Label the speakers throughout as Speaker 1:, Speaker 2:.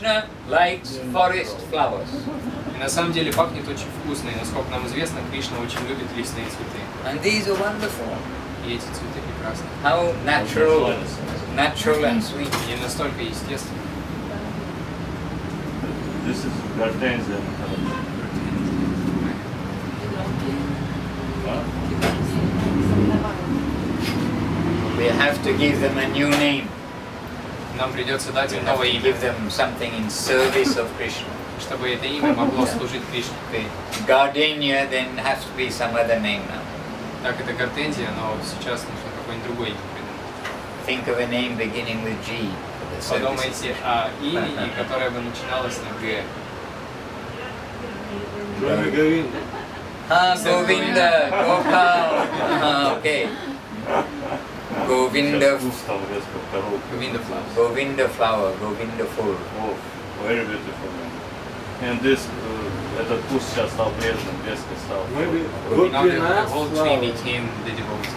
Speaker 1: Krishna likes forest flowers.
Speaker 2: И на самом деле пахнет очень вкусно, и насколько нам известно, Кришна очень любит лесные цветы.
Speaker 1: And these are wonderful.
Speaker 2: И эти цветы прекрасны.
Speaker 1: How natural, natural and sweet.
Speaker 2: И настолько естественно.
Speaker 3: This is Hortensia.
Speaker 1: We have to give them a new name.
Speaker 2: Нам придется дать им
Speaker 1: We have
Speaker 2: новое
Speaker 1: to
Speaker 2: имя,
Speaker 1: give them something in service of Krishna.
Speaker 2: чтобы это имя могло служить Кришне.
Speaker 1: Okay. Gardenia then has to be some other name now.
Speaker 2: Так, это гортензия, но сейчас нужно какое-нибудь другое имя придумать.
Speaker 1: Think of a name beginning with G. For the service.
Speaker 2: Подумайте о имени, которое бы начиналось на Г.
Speaker 1: Govinda, Gopal. Okay. Govinda,
Speaker 2: Govinda flower.
Speaker 1: Govinda flower, Govinda full.
Speaker 3: Oh, very beautiful. And this, этот куст сейчас стал прежним, резко стал.
Speaker 2: Now the whole tree became the devotee.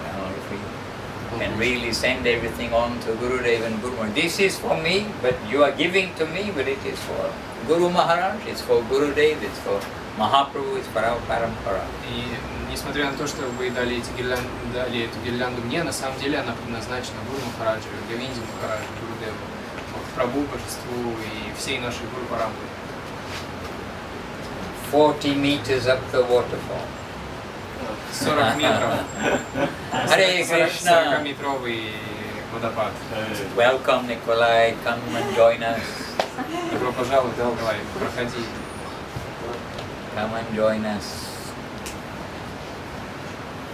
Speaker 1: Now if we can really send everything on to Gurudev and Guru Maharaj. This is for me, but you are giving to me, but it is for Guru Maharaj, it's for Gurudev, it's for Mahaprabhu, it's for our parampara.
Speaker 2: И несмотря на то, что вы дали эту гирлянду мне, на самом деле она предназначена Гуру Махараджу, Говинде Махараджу, Гурудеву, Прабху, Божеству и всей нашей Гуру Парампаре.
Speaker 1: 40 meters up the waterfall.
Speaker 2: 40 метров.
Speaker 1: Hare Krishna.
Speaker 2: 40-метровый водопад.
Speaker 1: Welcome Nikolai, come and join us.
Speaker 2: Добро пожаловать, Николай, проходи.
Speaker 1: Come and join us.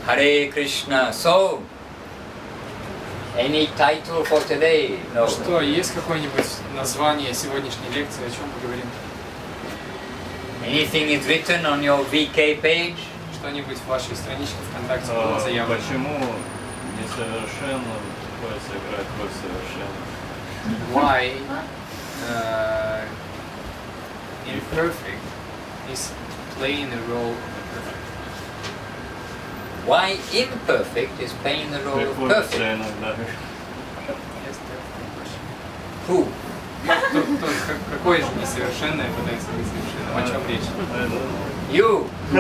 Speaker 1: Hare Krishna. So, any title for today? No.
Speaker 2: Что, есть какое-нибудь название сегодняшней лекции, о чем поговорим?
Speaker 1: Anything is written on your VK page?
Speaker 2: Что-нибудь в вашей страничке ВКонтакте было заявлено?
Speaker 3: Почему несовершенно приходится играть роль совершенного?
Speaker 2: Why imperfect is playing the role of perfect?
Speaker 1: Why imperfect is playing the role of
Speaker 3: Приходится
Speaker 1: perfect?
Speaker 3: иногда.
Speaker 2: Yes, that's the question.
Speaker 1: Who?
Speaker 2: Какое же несовершенное пытается быть совершенным? О чем речь?
Speaker 1: You. We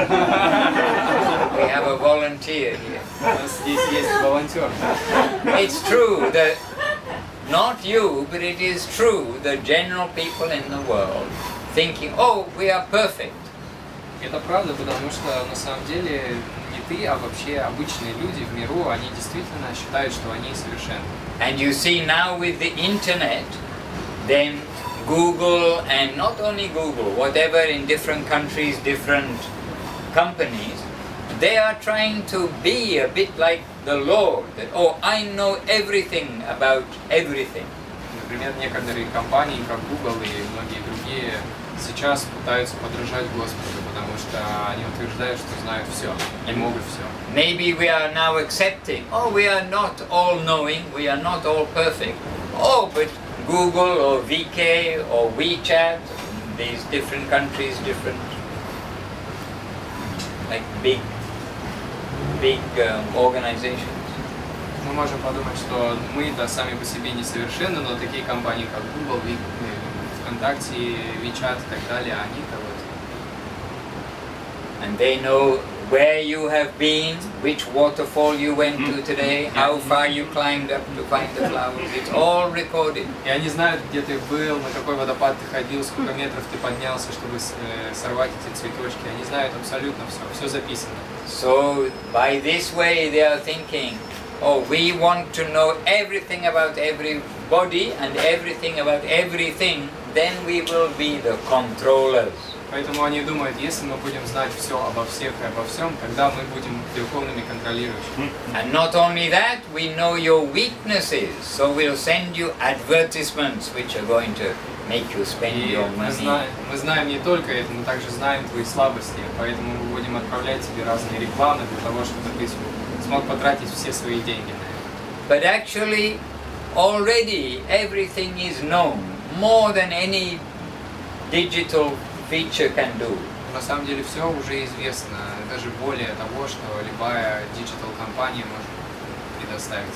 Speaker 1: have a volunteer here.
Speaker 2: У нас здесь есть волонтер.
Speaker 1: It's true that not you, but it is true the general people in the world thinking, oh, we are perfect.
Speaker 2: Это правда, потому что на самом деле не ты, а вообще обычные люди в миру, они действительно считают, что они совершенны.
Speaker 1: And you see now with the internet, then Google and not only Google, whatever in different countries, different companies, they are trying to be a bit like the Lord, that, oh, I know everything about everything.
Speaker 2: Например, некоторые компании, как Google и многие другие, сейчас пытаются подражать Господу, потому что они утверждают, что знают все и могут все.
Speaker 1: Maybe we are now accepting, oh, we are not all knowing, we are not all perfect. Oh, but Google or VK or WeChat, these different countries, different, like big organizations.
Speaker 2: Мы можем подумать, что мы-то сами по себе несовершенны, но такие компании, как Google, ВКонтакте, WeChat и так далее, они-то вот.
Speaker 1: And they know where you have been, which waterfall you went to today, how far you climbed up to find the flowers. It's all recorded.
Speaker 2: И они знают, где ты был, на какой водопад ты ходил, сколько метров ты поднялся, чтобы сорвать эти цветочки. Они знают абсолютно все записано.
Speaker 1: So by this way they are thinking, oh, we want to know everything about everybody and everything about everything, then we will be the controllers.
Speaker 2: Поэтому они думают, если мы будем знать все обо всех и обо всем, тогда мы будем верховными контролирующими.
Speaker 1: And not only that, we know your weaknesses, so we'll send you advertisements which are going to make you spend your money.
Speaker 2: Мы знаем не только это, мы также знаем твои слабости, поэтому мы будем отправлять тебе разные рекламы для того, чтобы ты смог потратить все свои деньги на это.
Speaker 1: But actually, already everything is known, more than any digital feature can do.
Speaker 2: На самом деле все уже известно, даже более того, что любая диджитал компания может предоставить.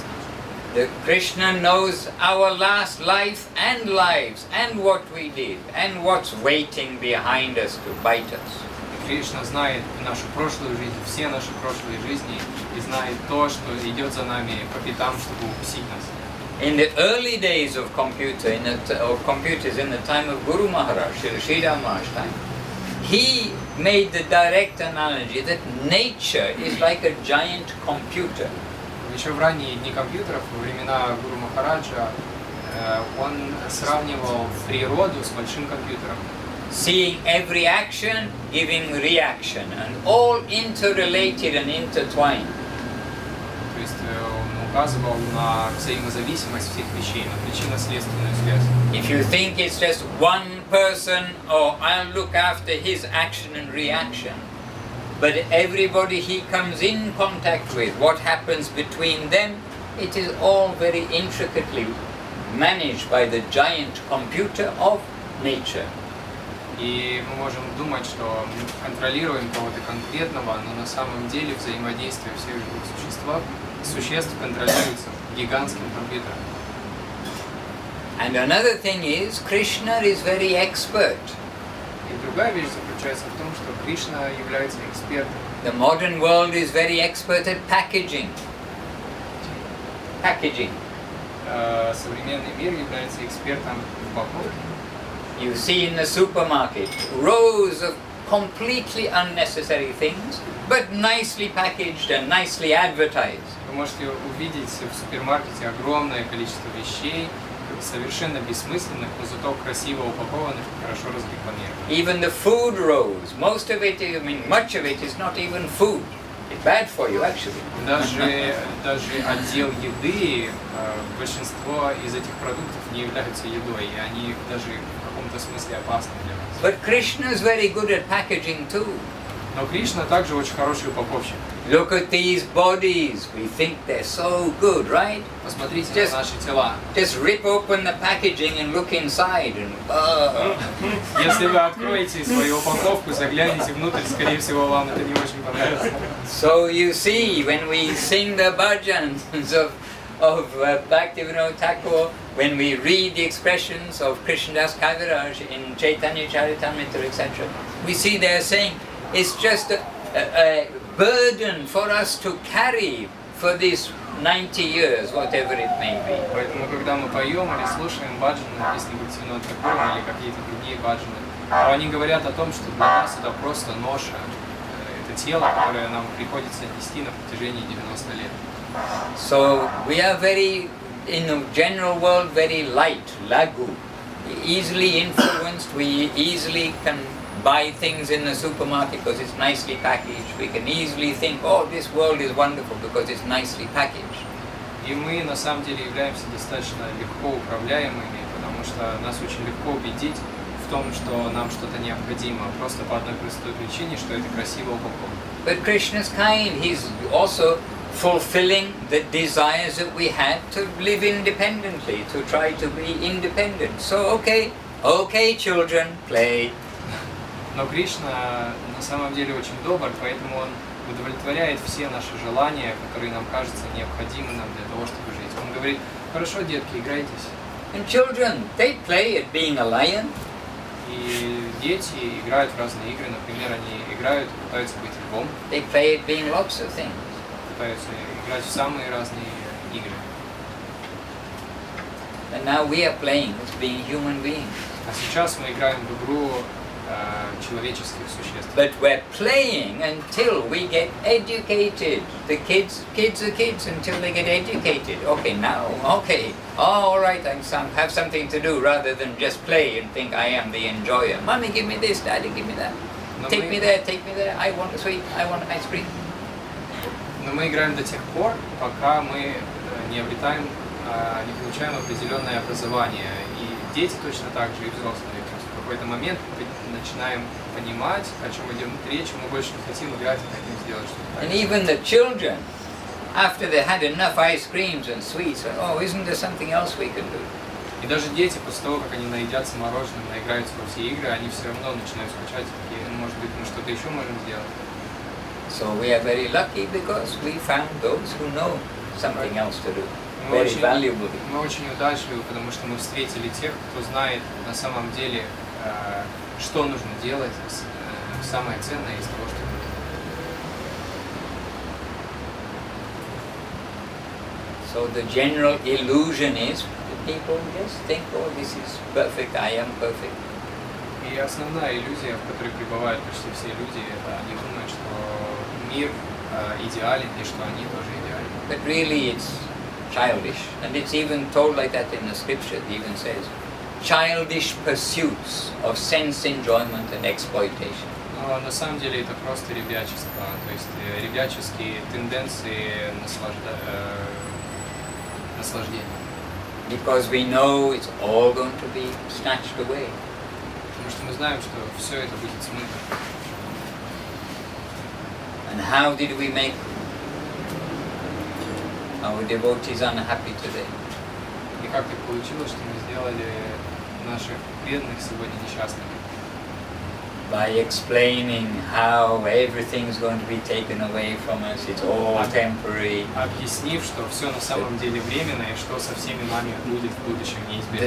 Speaker 1: that Krishna knows our last life and lives and what we did and what's waiting behind us to bite us.
Speaker 2: Кришна знает нашу прошлую жизнь, все наши прошлые жизни, и знает то, что идет за нами по пятам, чтобы укусить нас.
Speaker 1: In the early days of computers, in the time of Guru Maharaj, Srila Maharaj's time, he made the direct analogy that nature is like a giant computer.
Speaker 2: Еще в ранние дни компьютеров, во времена Гуру Махараджа, он сравнивал природу с большим компьютером.
Speaker 1: Seeing every action, giving reaction, and all interrelated and intertwined.
Speaker 2: То есть он указывал на взаимозависимость всех вещей, на причинно-следственную связь.
Speaker 1: If you think it's just one person, or I'll look after his action and reaction, but everybody he comes in contact with, what happens between them, it is all very intricately managed by the giant computer of nature.
Speaker 2: И мы можем думать, что мы контролируем кого-то конкретного, но на самом деле взаимодействие всех живых существ контролируется гигантским компьютером.
Speaker 1: And another thing is, Krishna is very expert.
Speaker 2: И другая вещь заключается в том, что Кришна является экспертом.
Speaker 1: The modern world is very expert at packaging. Packaging.
Speaker 2: Современный мир является экспертом в упаковке.
Speaker 1: You see in the supermarket rows of completely unnecessary things, but nicely packaged and nicely advertised.
Speaker 2: Вы можете увидеть в супермаркете огромное количество вещей, совершенно бессмысленных, но зато красиво упакованных и хорошо разрекламированных.
Speaker 1: Even the food rows, most of it, I mean, much of it is not even food. It's bad for you, actually.
Speaker 2: Даже отдел еды, большинство из этих продуктов не являются едой, и они даже в каком-то смысле опасны для нас.
Speaker 1: But Krishna is very good at packaging too.
Speaker 2: Но Кришна также очень хороший упаковщик.
Speaker 1: Look at these bodies. We think they're so good, right?
Speaker 2: Посмотрите на наши тела.
Speaker 1: Just rip open the packaging and look inside and
Speaker 2: Если вы откроете свою упаковку, заглянете внутрь, скорее всего, вам это не очень понравится.
Speaker 1: So you see, when we sing the bhajans of Bhaktivinoda Thakur, when we read the expressions of Krishnadas Kaviraj in Chaitanya Charitamrita, etc., we see they're saying it's just a burden for us to carry for these 90 years, whatever it may be.
Speaker 2: Поэтому, когда мы поем или слушаем баджаны, песни Бхактивинода Тхакура или какие-то другие баджаны, то они говорят о том, что для нас это просто ноша, это тело, которое нам приходится нести на протяжении 90 лет.
Speaker 1: So we are very, in the general world, very light, lagu, easily influenced. We easily can buy things in the supermarket because it's nicely packaged. We can easily think, oh, this world is wonderful because it's nicely packaged.
Speaker 2: И мы на самом деле являемся достаточно легко управляемыми, потому что нас очень легко убедить в том, что нам что-то необходимо, просто по одной простой причине, что это красиво упаковано.
Speaker 1: But Krishna's kind. He's also fulfilling the desires that we had to live independently, to try to be independent. So, okay, children, play.
Speaker 2: Но Кришна на самом деле очень добр, поэтому Он удовлетворяет все наши желания, которые нам кажутся необходимы нам для того, чтобы жить. Он говорит: хорошо, детки, играйтесь.
Speaker 1: And children, they play at being a lion.
Speaker 2: И дети играют в разные игры, например, они играют, пытаются быть львом.
Speaker 1: They play at being lots of things.
Speaker 2: Пытаются играть в самые разные игры.
Speaker 1: And now we are playing as being human beings.
Speaker 2: А сейчас мы играем в игру человеческих существ.
Speaker 1: But we're playing until we get educated. The kids are kids until they get educated. Okay, all right, I have something to do rather than just play and think I am the enjoyer. Mommy, give me this, Daddy, give me that. Take me there, I want a sweet, I want ice cream.
Speaker 2: Но мы играем до тех пор, пока мы не получаем определенное образование. И дети точно так же, и взрослые. В какой-то момент мы начинаем понимать, о чем идет речь, мы больше не хотим играть, а хотим сделать что-то.
Speaker 1: And even the children, after they had enough ice creams and sweets, oh, isn't there something else we can do?
Speaker 2: И даже дети, после того, как они наедятся мороженым, наиграются во все игры, они все равно начинают скучать, и, может быть, мы что-то еще можем сделать.
Speaker 1: So we are very lucky because we found those who know something else to do. very valuable.
Speaker 2: Мы очень удачливы, потому что мы встретили тех, кто знает на самом деле, что нужно делать, самое ценное из того, что нужно.
Speaker 1: So the general illusion is that people just think, oh, this is perfect, I am perfect.
Speaker 2: И основная иллюзия, в которой пребывают почти все люди, это они думают, что мир идеален и что они тоже идеальны.
Speaker 1: But really it's childish, and it's even told like that in the scripture. It even says, childish pursuits of sense enjoyment and exploitation.
Speaker 2: Но на самом деле это просто ребячество, то есть ребяческие тенденции наслаждения.
Speaker 1: Because we know it's all going to be snatched away.
Speaker 2: Потому что мы знаем, что все это будет смыто.
Speaker 1: And how did we make our devotees unhappy today?
Speaker 2: И как так получилось, что мы сделали наших преданных сегодня несчастными?
Speaker 1: By explaining how everything's going to be taken away from us, it's all temporary.
Speaker 2: Объяснив, что все на самом деле временно и что со всеми нами будет в будущем неизбежно.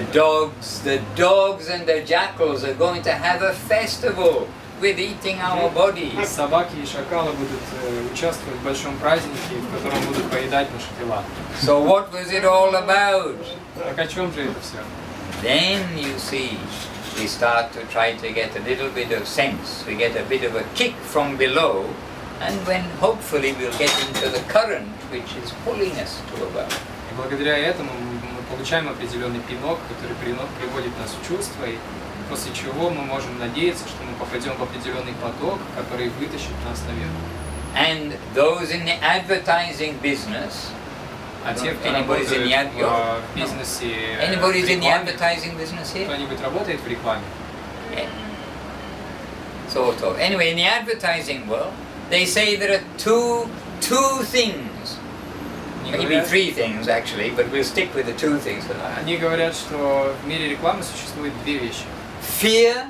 Speaker 1: The dogs and the jackals are going to have a festival with eating our bodies.
Speaker 2: Собаки и шакалы будут участвовать в большом празднике, в котором будут поедать наши тела.
Speaker 1: So what was it all about?
Speaker 2: Так о чем же это все?
Speaker 1: Then you see, we start to try to get a little bit of sense. We get a bit of a kick from below, and when hopefully we'll get into the current which is pulling us to above.
Speaker 2: И благодаря этому мы получаем определенный пинок, который приводит нас в чувство, и после чего мы можем надеяться, что мы попадем в определенный поток, который вытащит нас наверх.
Speaker 1: And those in the advertising business,
Speaker 2: А те, кто
Speaker 1: anybody's in
Speaker 2: работает
Speaker 1: the
Speaker 2: в бизнесе,
Speaker 1: anybody's
Speaker 2: в
Speaker 1: in the
Speaker 2: рекламе,
Speaker 1: advertising business here?
Speaker 2: кто-нибудь работает в рекламе?
Speaker 1: Yeah. Sort of. Anyway, in the advertising world, they say there are two things. Maybe three things actually, but we'll stick with the two things for now.
Speaker 2: Они говорят, что в мире рекламы существует две вещи:
Speaker 1: Fear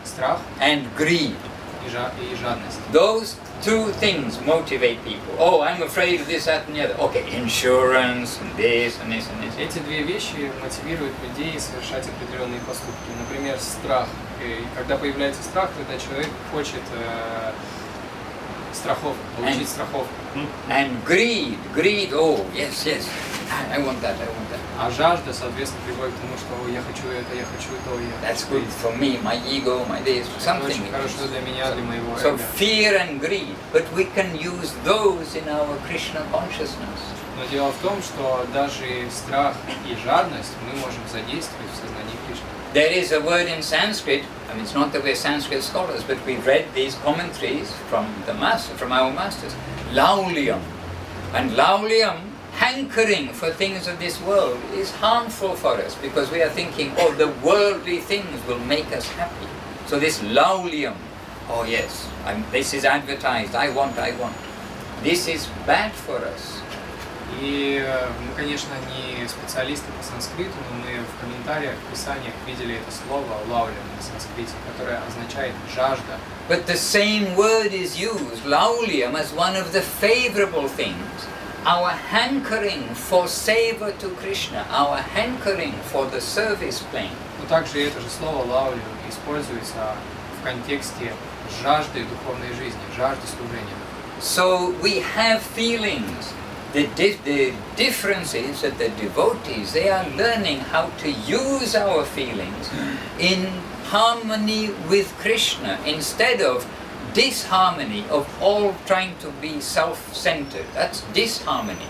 Speaker 2: страх
Speaker 1: and greed.
Speaker 2: и жадность.
Speaker 1: Those two things motivate people. Oh, I'm afraid of this, that, and the other. Okay, insurance and this and this and this.
Speaker 2: Эти две вещи мотивируют людей совершать определенные поступки. Например, страх. И когда появляется страх, тогда человек хочет страховку, получить страховку.
Speaker 1: And greed, oh yes, I want that.
Speaker 2: А жажда, соответственно, приводит к тому, что я хочу это, я хочу то, я
Speaker 1: That's good for me, my ego, my this,
Speaker 2: это
Speaker 1: something.
Speaker 2: очень хорошо для меня, для моего
Speaker 1: So
Speaker 2: эго.
Speaker 1: fear and greed, but we can use those in our Krishna consciousness.
Speaker 2: Но дело в том, что даже страх и жадность мы можем задействовать в сознании Кришны.
Speaker 1: There is a word in Sanskrit, I mean it's not that we're Sanskrit scholars, but we've read these commentaries from our masters, laulyam. And laulyam, hankering for things of this world, is harmful for us because we are thinking, oh, the worldly things will make us happy. So this laulyam, oh yes, this is advertised, I want. This is bad for us.
Speaker 2: И мы, конечно, не специалисты по санскриту, но мы в комментариях, в писаниях видели это слово «лауля» на санскрите, которое означает «жажда».
Speaker 1: But the same word is used, laulyam, as one of the favorable things. Our hankering for savor to Krishna, our hankering for the service plane.
Speaker 2: Но также это же слово «лауля» используется в контексте жажды духовной жизни, жажды служения.
Speaker 1: So we have feelings. The difference is that the devotees, they are learning how to use our feelings in harmony with Krishna instead of disharmony of all trying to be self-centered. That's disharmony.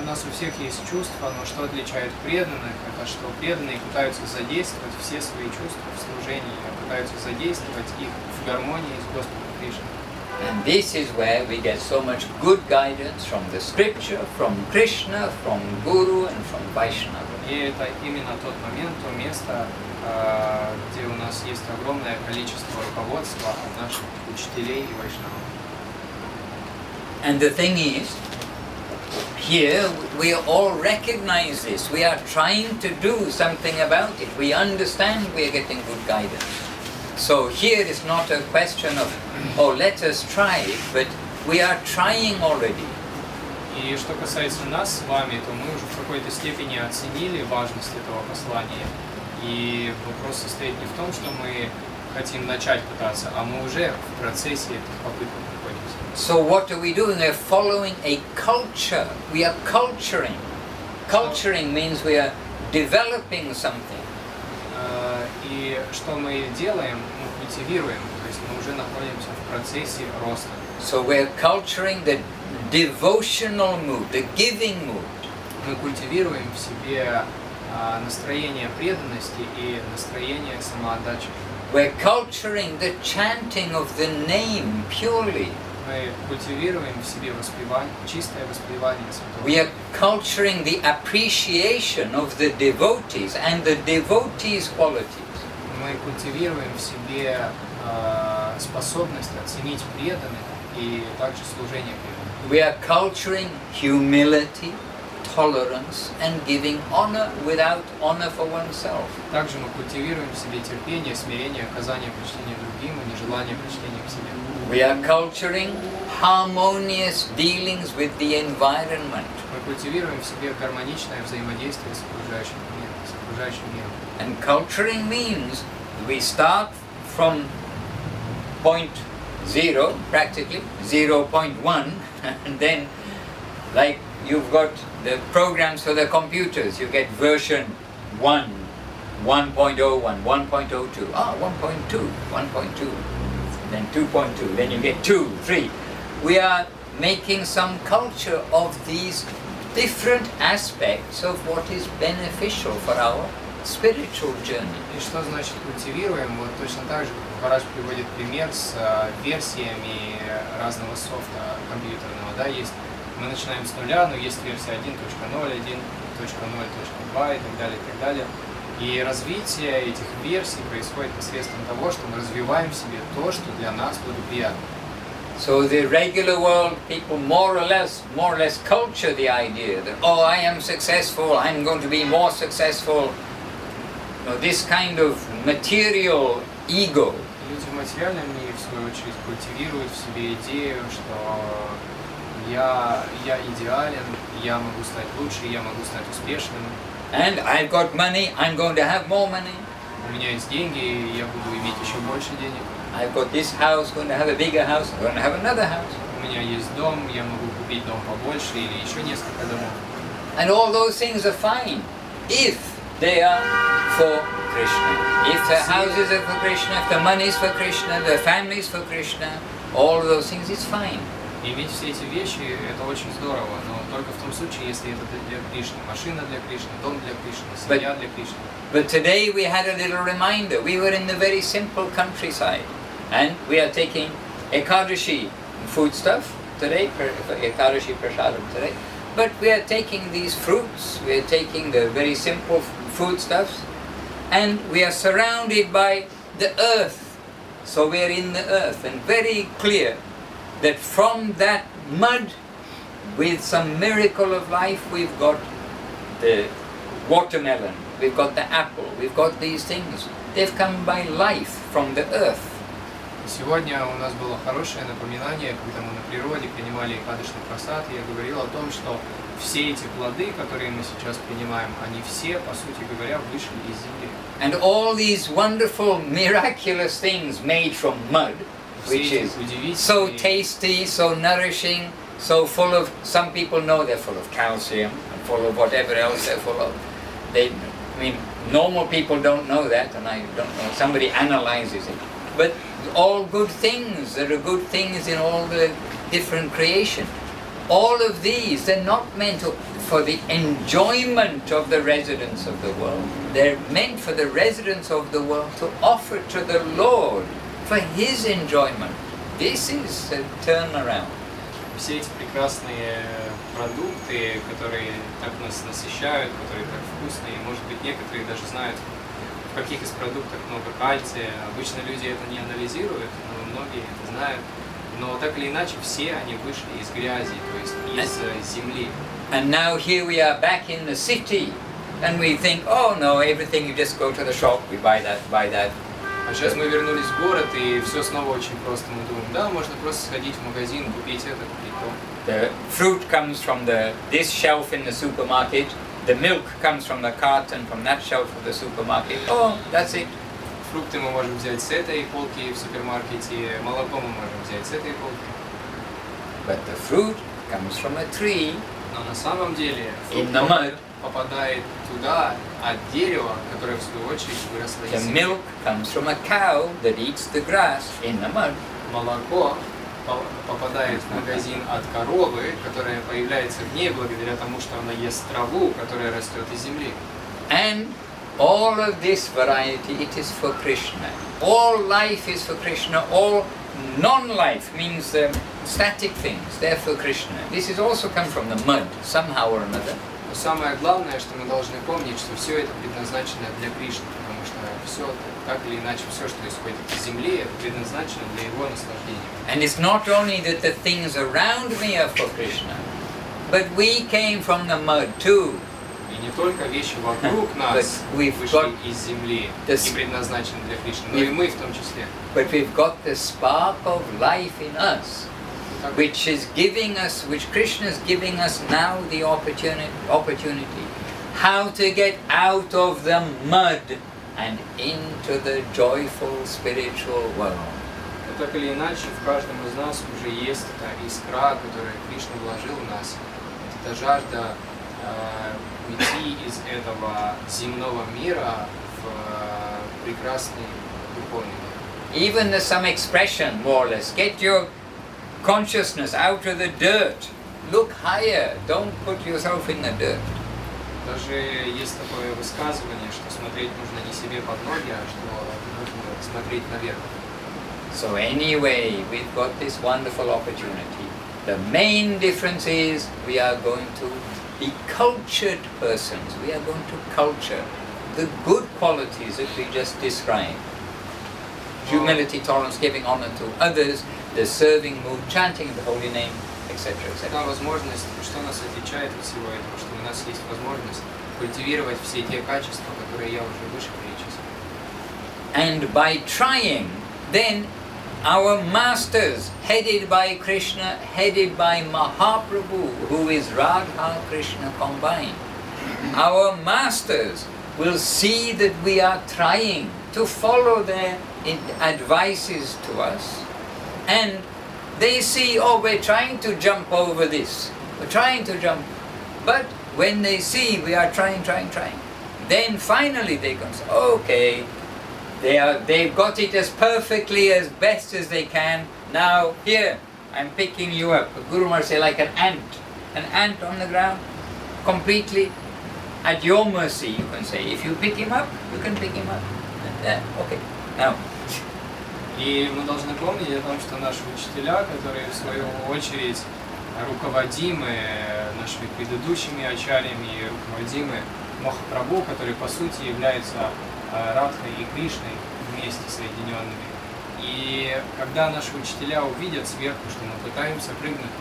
Speaker 2: У нас у всех есть чувства, но что отличает преданных, это что преданные пытаются задействовать все свои чувства в служении, пытаются задействовать их в гармонии с Господом Кришной.
Speaker 1: And this is where we get so much good guidance from the scripture, from Krishna, from Guru and from Vaishnava.
Speaker 2: И это именно тот момент, то место, где у нас есть огромное количество руководства от наших учителей и вайшнавов.
Speaker 1: And the thing is, here we all recognize this. We are trying to do something about it. We understand we are getting good guidance. So here is not a question of, oh, let us try it, but we are trying already.
Speaker 2: И что касается нас с вами, то мы уже в какой-то степени оценили важность этого послания. И вопрос состоит не в том, что мы хотим начать пытаться, а мы уже в процессе этих попыток находимся.
Speaker 1: So what are we doing? We're following a culture. We are culturing. Culturing means we are developing something.
Speaker 2: И что мы делаем? Мы культивируем, то есть мы уже находимся в процессе роста.
Speaker 1: So we're culturing the devotional mood, the giving mood.
Speaker 2: Мы культивируем в себе настроение преданности и настроение самоотдачи.
Speaker 1: We're culturing the chanting of the name purely.
Speaker 2: Мы культивируем в себе воспевание, чистое воспевание Святого.
Speaker 1: We are culturing the appreciation of the devotees and the devotees' qualities.
Speaker 2: Мы культивируем в себе способность оценить преданных и также служение преданным.
Speaker 1: We are culturing humility, tolerance and giving honor without honor for oneself.
Speaker 2: Также мы культивируем в себе терпение, смирение, оказание почтения другим и нежелание почтения к себе.
Speaker 1: We are culturing harmonious dealings with the environment.
Speaker 2: Мы культивируем в себе гармоничное взаимодействие с окружающим миром.
Speaker 1: And culturing means we start from point 0, practically 0.1, and then like you've got the programs for the computers, you get version 1, 1.01, 1.02, 1.2, 1.2, then 2.2, then you get 2, 3. We are making some culture of these different aspects of what is beneficial for our spiritual journey.
Speaker 2: И что значит культивируем? Вот точно так же, как Махарадж приводит пример с версиями разного софта компьютерного. Да, есть, мы начинаем с нуля, но есть версия 1.0, 1.0.2 и так далее, и так далее. И развитие этих версий происходит посредством того, что мы развиваем в себе то, что для нас благоприятно.
Speaker 1: So the regular world people more or less culture the idea that, oh, I am successful, I'm going to be more successful. You know, this kind of material ego.
Speaker 2: Люди в материальном мире, в свою очередь, культивируют в себе идею, что я идеален, я могу стать лучше, я могу стать успешным.
Speaker 1: And I've got money, I'm going to have more money.
Speaker 2: У меня есть деньги, и я буду иметь еще больше денег.
Speaker 1: I've got this house, going to have a bigger house, I'm going to have another house.
Speaker 2: У меня есть дом, я могу купить дом побольше или еще несколько домов.
Speaker 1: And all those things are fine if they are for Krishna. If the houses are for Krishna, if the money is for Krishna, the family is for Krishna, all of those things, it's fine.
Speaker 2: Иметь все эти вещи – это очень здорово, но только в том случае, если это для Кришны. Машина для Кришны, дом для Кришны, семья для Кришны.
Speaker 1: But today we had a little reminder. We were in the very simple countryside, and we are taking Ekadashi foodstuff today, Ekadashi Prasadam today. But we are taking these fruits, we are taking the very simple foodstuffs, and we are surrounded by the earth. So we are in the earth, and very clear that from that mud, with some miracle of life, we've got the watermelon, we've got the apple, we've got these things. They've come by life from the earth.
Speaker 2: Сегодня у нас было хорошее напоминание, когда мы на природе принимали Экадашный прасад, и я говорил о том, что все эти плоды, которые мы сейчас принимаем, они все, по сути говоря, вышли из земли.
Speaker 1: And all these wonderful, miraculous things made from mud, which is so tasty, so nourishing, so full of, some people know they're full of calcium, and full of whatever else they're full of. Normal people don't know that, and I don't know, somebody analyzes it. But all good things, there are good things in all the different creation. All of these, they're not meant for the enjoyment of the residents of the world. They're meant for the residents of the world to offer to the Lord for His enjoyment. This is a turnaround.
Speaker 2: Все эти прекрасные продукты, которые так нас насыщают, которые так вкусные, может быть, некоторые даже знают, в каких из продуктов много кальция. Обычно люди это не анализируют, но многие это знают. Но так или иначе, все они вышли из грязи, то есть из земли.
Speaker 1: And now here we are back in the city, and we think, oh no, everything, you just go to the shop, we buy that, buy that.
Speaker 2: А сейчас мы вернулись в город, и все снова очень просто. Мы думаем, да, можно просто сходить в магазин, купить это, купить то.
Speaker 1: The fruit comes from this shelf in the supermarket. The milk comes from the carton from that shelf of the supermarket. Oh, that's it.
Speaker 2: Фрукты мы можем взять с этой полки в супермаркете, молоко мы можем взять с этой полки.
Speaker 1: But the fruit comes from a tree.
Speaker 2: Но на самом деле
Speaker 1: In the mud.
Speaker 2: попадает туда от дерева, которое в свою очередь выросло
Speaker 1: The
Speaker 2: из земли.
Speaker 1: milk comes from a cow that eats the grass in the mud.
Speaker 2: Молоко попадает в магазин от коровы, которая появляется в ней благодаря тому, что она ест траву, которая растет из земли.
Speaker 1: And all of this variety, it is for Krishna. All life is for Krishna. All non-life means static things, they're for Krishna. This is also come from the mud, somehow or another.
Speaker 2: Но самое главное, что мы должны помнить, что все это предназначено для Кришны, потому что все, так или иначе, все, что исходит из земли, это предназначено для его наслаждения.
Speaker 1: And it's not only that the things around me are for Krishna, but we came from the mud too.
Speaker 2: И не только вещи вокруг нас вышли из земли и предназначены для Кришны, но и мы в том числе.
Speaker 1: But we've got the spark of life in us, which is giving us, which Krishna is giving us now the opportunity, how to get out of the mud and into the joyful spiritual world.
Speaker 2: Но так или иначе, в каждом из нас уже есть эта искра, которую Кришна вложил в нас. Это жажда уйти из этого земного мира в прекрасный духовный мир.
Speaker 1: Even there's some expression, more or less, get your consciousness out of the dirt. Look higher, don't put yourself in the dirt.
Speaker 2: Даже есть такое высказывание, что смотреть нужно не себе под ноги, а что нужно смотреть наверх.
Speaker 1: So anyway, we've got this wonderful opportunity. The main difference is we are going to be cultured persons. We are going to culture the good qualities that we just described. Humility, tolerance, giving honor to others, the serving mood, chanting of the holy name, etc.
Speaker 2: Та возможность, что нас отличает от всего этого, что у нас есть возможность культивировать все те качества, которые я уже выше перечислил.
Speaker 1: And by trying, then our masters, headed by Krishna, headed by Mahaprabhu, who is Radha Krishna combined, our masters will see that we are trying to follow their advices to us, and they see, oh, we're trying to jump over this, we're trying to jump, but when they see we are trying, then finally they can say, okay, they've got it as perfectly, as best as they can. Now here, I'm picking you up. Guru Maharaj say like an ant on the ground, completely at your mercy, you can say. If you pick him up, you can pick him up. Okay, now.
Speaker 2: И мы должны помнить о том, что наши учителя, которые в свою очередь руководимы нашими предыдущими ачарьями и руководимы Махапрабху, который по сути является Радхой и Кришной вместе соединенными. И когда наши учителя увидят сверху, что мы пытаемся прыгнуть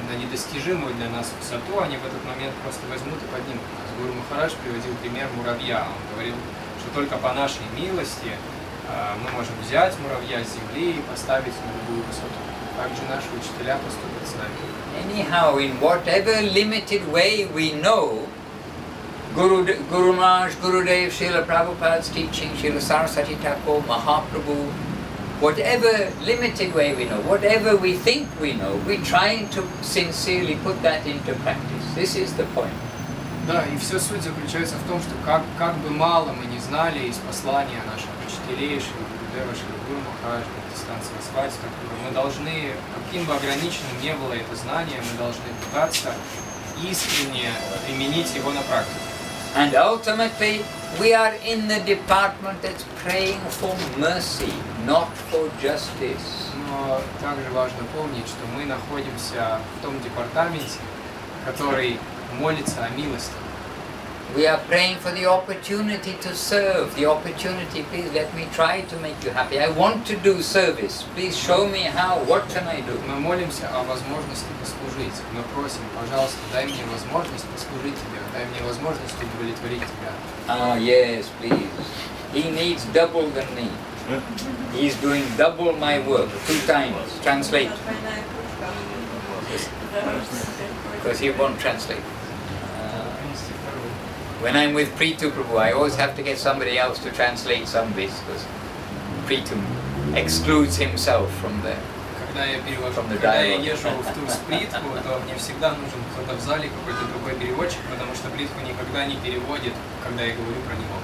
Speaker 2: на недостижимую для нас высоту, они в этот момент просто возьмут и поднимут нас. Гуру Махарадж приводил пример муравья. Он говорил, что только по нашей милости мы можем взять муравья с земли и поставить на любую высоту. Также наши учителя поступят с нами.
Speaker 1: Anyhow, in whatever limited way we know, Guru Maharaj, Gurudev, Srila Prabhupada's teaching, Srila Saraswati Thakur, Mahaprabhu, whatever limited way we know, whatever we think we know, we're trying to sincerely put that into practice. This is the point.
Speaker 2: Да, и все суть заключается в том, что как бы мало мы не знали из послания наших учителей, Шрила Гурудева, Шрила Гуру Махараджа, Протестант Сарасвати Тхакура, мы должны, каким бы ограниченным ни было это знание, мы должны пытаться искренне применить его на практике.
Speaker 1: And ultimately, we are in the department that's praying for mercy, not for justice.
Speaker 2: Но также важно помнить, что мы находимся в том департаменте, который молится о милости.
Speaker 1: We are praying for the opportunity to serve, the opportunity, please let me try to make you happy. I want to do service, please show me how, what can I do?
Speaker 2: Мы молимся о возможности послужить. Мы просим, пожалуйста, дай мне возможность послужить тебе, дай мне возможность удовлетворить тебя.
Speaker 1: Ah, yes, please. He needs double than me. He's doing double my work, 2 times. Translate. because he won't translate. When I'm with Pritu Prabhu, I always have to get somebody else to translate some bits, because Pritu excludes himself from the
Speaker 2: Когда я езжу в тур с Притху, то мне всегда нужен кто-то в зале, какой-то другой переводчик, потому что Притху никогда не переводит, когда я говорю про него.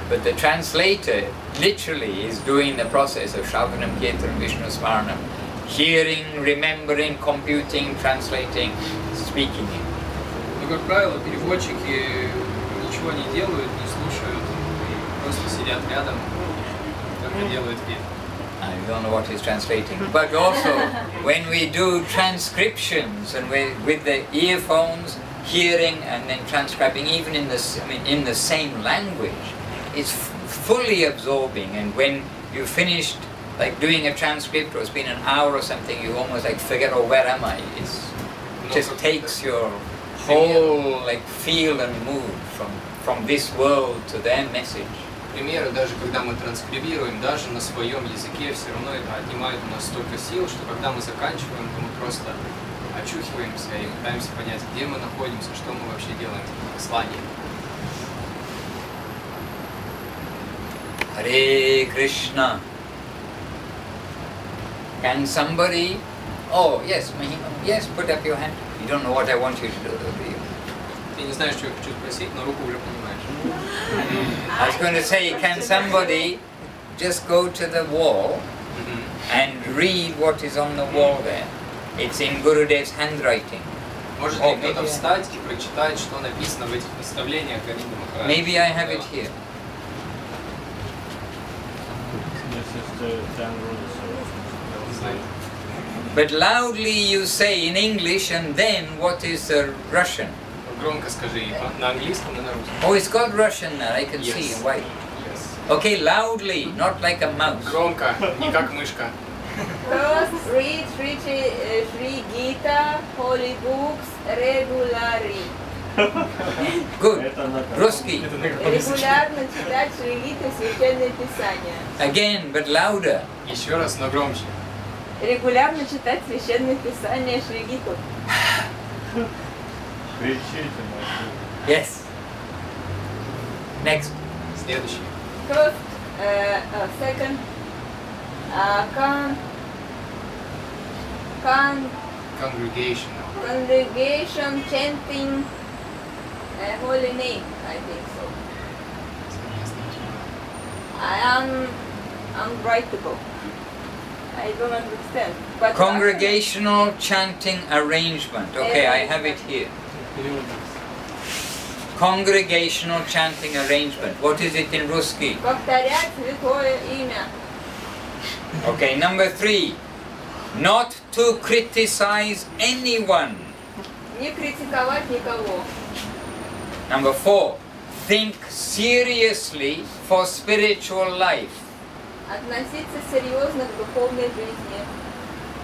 Speaker 1: But the translator literally is doing the process of Shravanam, Kirtanam, Vishnu Smaranam, hearing, remembering, computing, translating, speaking it.
Speaker 2: Но, как правило, переводчики ничего не делают, не слушают, просто сидят рядом, только делают вид.
Speaker 1: I don't know what he's translating. But also, when we do transcriptions and with the earphones, hearing and then transcribing, even in the same language, it's fully absorbing. And when you finished like doing a transcript, or it's been an hour or something, you almost like forget, oh, where am I? It just takes your whole like feel and mood from this world to their message.
Speaker 2: К примеру, даже когда мы транскрибируем, даже на своем языке, все равно это отнимает у нас столько сил, что когда мы заканчиваем, то мы просто очухиваемся и пытаемся понять, где мы находимся, что мы вообще делаем в послании.
Speaker 1: Hare Krishna. Can somebody? Oh yes, yes. Put up your hand. You don't know what I want you to do, do you?
Speaker 2: Ты не знаешь, что я хочу спросить, но руку уже понимаешь.
Speaker 1: I was going to say, can somebody just go to the wall and read what is on the wall there? It's in Gurudev's handwriting.
Speaker 2: Может ли кто-то встать и прочитать, что написано в этих наставлениях Говинды Махараджа?
Speaker 1: Maybe I have it here. But loudly you say in English, and then what is the Russian?
Speaker 2: Громко скажи на английском и на русском.
Speaker 1: Oh, it's got Russian there, I can see in white.
Speaker 2: Yes.
Speaker 1: Okay, loudly, not like a mouse.
Speaker 2: Громко, не как мышка.
Speaker 4: First, read Sri Gita, holy books regularly.
Speaker 1: Good. Русский.
Speaker 4: Регулярно читать Шри Гиту, Священное Писание.
Speaker 1: Again, but louder.
Speaker 2: Еще раз, но громче.
Speaker 4: Регулярно читать Священное Писание Шри Гиту.
Speaker 1: Yes. Next.
Speaker 2: Следующий.
Speaker 4: First, second, congregation chanting holy name, I think so. I am unwritable. I don't understand. But
Speaker 1: Congregational chanting arrangement. Okay, I have it here. Congregational chanting arrangement. What is it in Ruski?
Speaker 4: Повторять святое имя.
Speaker 1: Okay, number 3. Not to criticize anyone.
Speaker 4: Не критиковать никого.
Speaker 1: Number 4. Think seriously for spiritual life.
Speaker 4: Относиться серьезно к духовной жизни.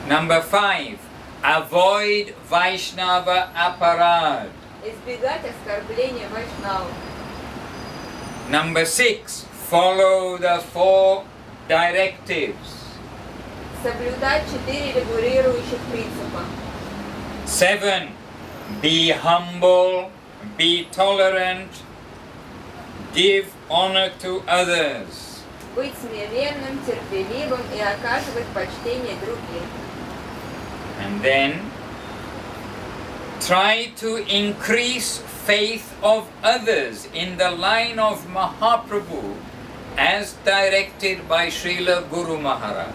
Speaker 1: Number 5. Avoid Vaishnava aparad.
Speaker 4: Избегать оскорбления вайшнавов.
Speaker 1: Number 6. Follow the 4 directives.
Speaker 4: Соблюдать 4 регулирующих принципа.
Speaker 1: 7. Be humble, be tolerant, give honor to others.
Speaker 4: Быть смиренным, терпеливым и оказывать почтение другим.
Speaker 1: And then try to increase faith of others in the line of Mahaprabhu as directed by Srila Guru Maharaj.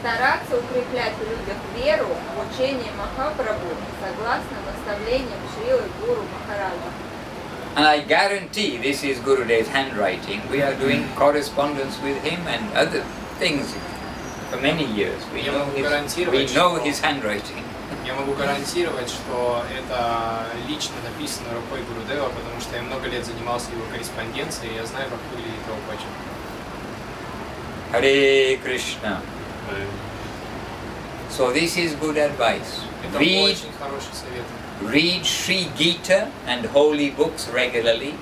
Speaker 4: Стараться укреплять в людях веру в учение Махапрабху согласно наставлениям Шрилы Гуру Махараджа.
Speaker 1: And I guarantee this is Gurudev's handwriting. We are doing correspondence with him and other things for many years. We know his handwriting.
Speaker 2: Я могу гарантировать, что это лично написано рукой Гурудева, потому что я много лет занимался его корреспонденцией, и я знаю, как выглядит его почерк.
Speaker 1: Hare Krishna. So this is good advice.
Speaker 2: Это очень хороший совет.
Speaker 1: Read Sri Gita and holy books regularly,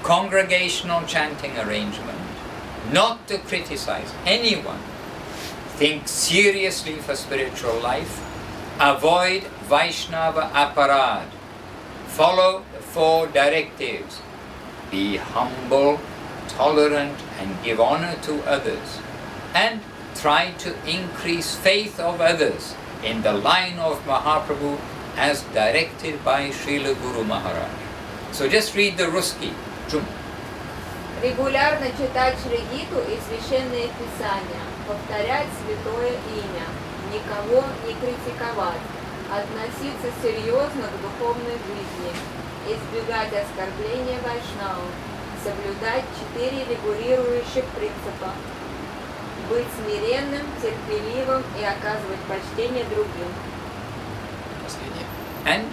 Speaker 1: congregational chanting arrangement, not to criticize anyone, think seriously for spiritual life, avoid Vaishnava aparad. Follow the 4 directives. Be humble, tolerant, and give honor to others. And try to increase faith of others in the line of Mahaprabhu as directed by Srila Guru Maharaj. So just read the Ruski.
Speaker 4: Регулярно читать Шри-Гиту и Священные Писания, повторять святое имя, никого не критиковать, относиться серьезно к духовной жизни, избегать оскорбления вайшнавов, соблюдать 4 регулирующих принципа, быть смиренным, терпеливым и оказывать почтение другим.
Speaker 1: And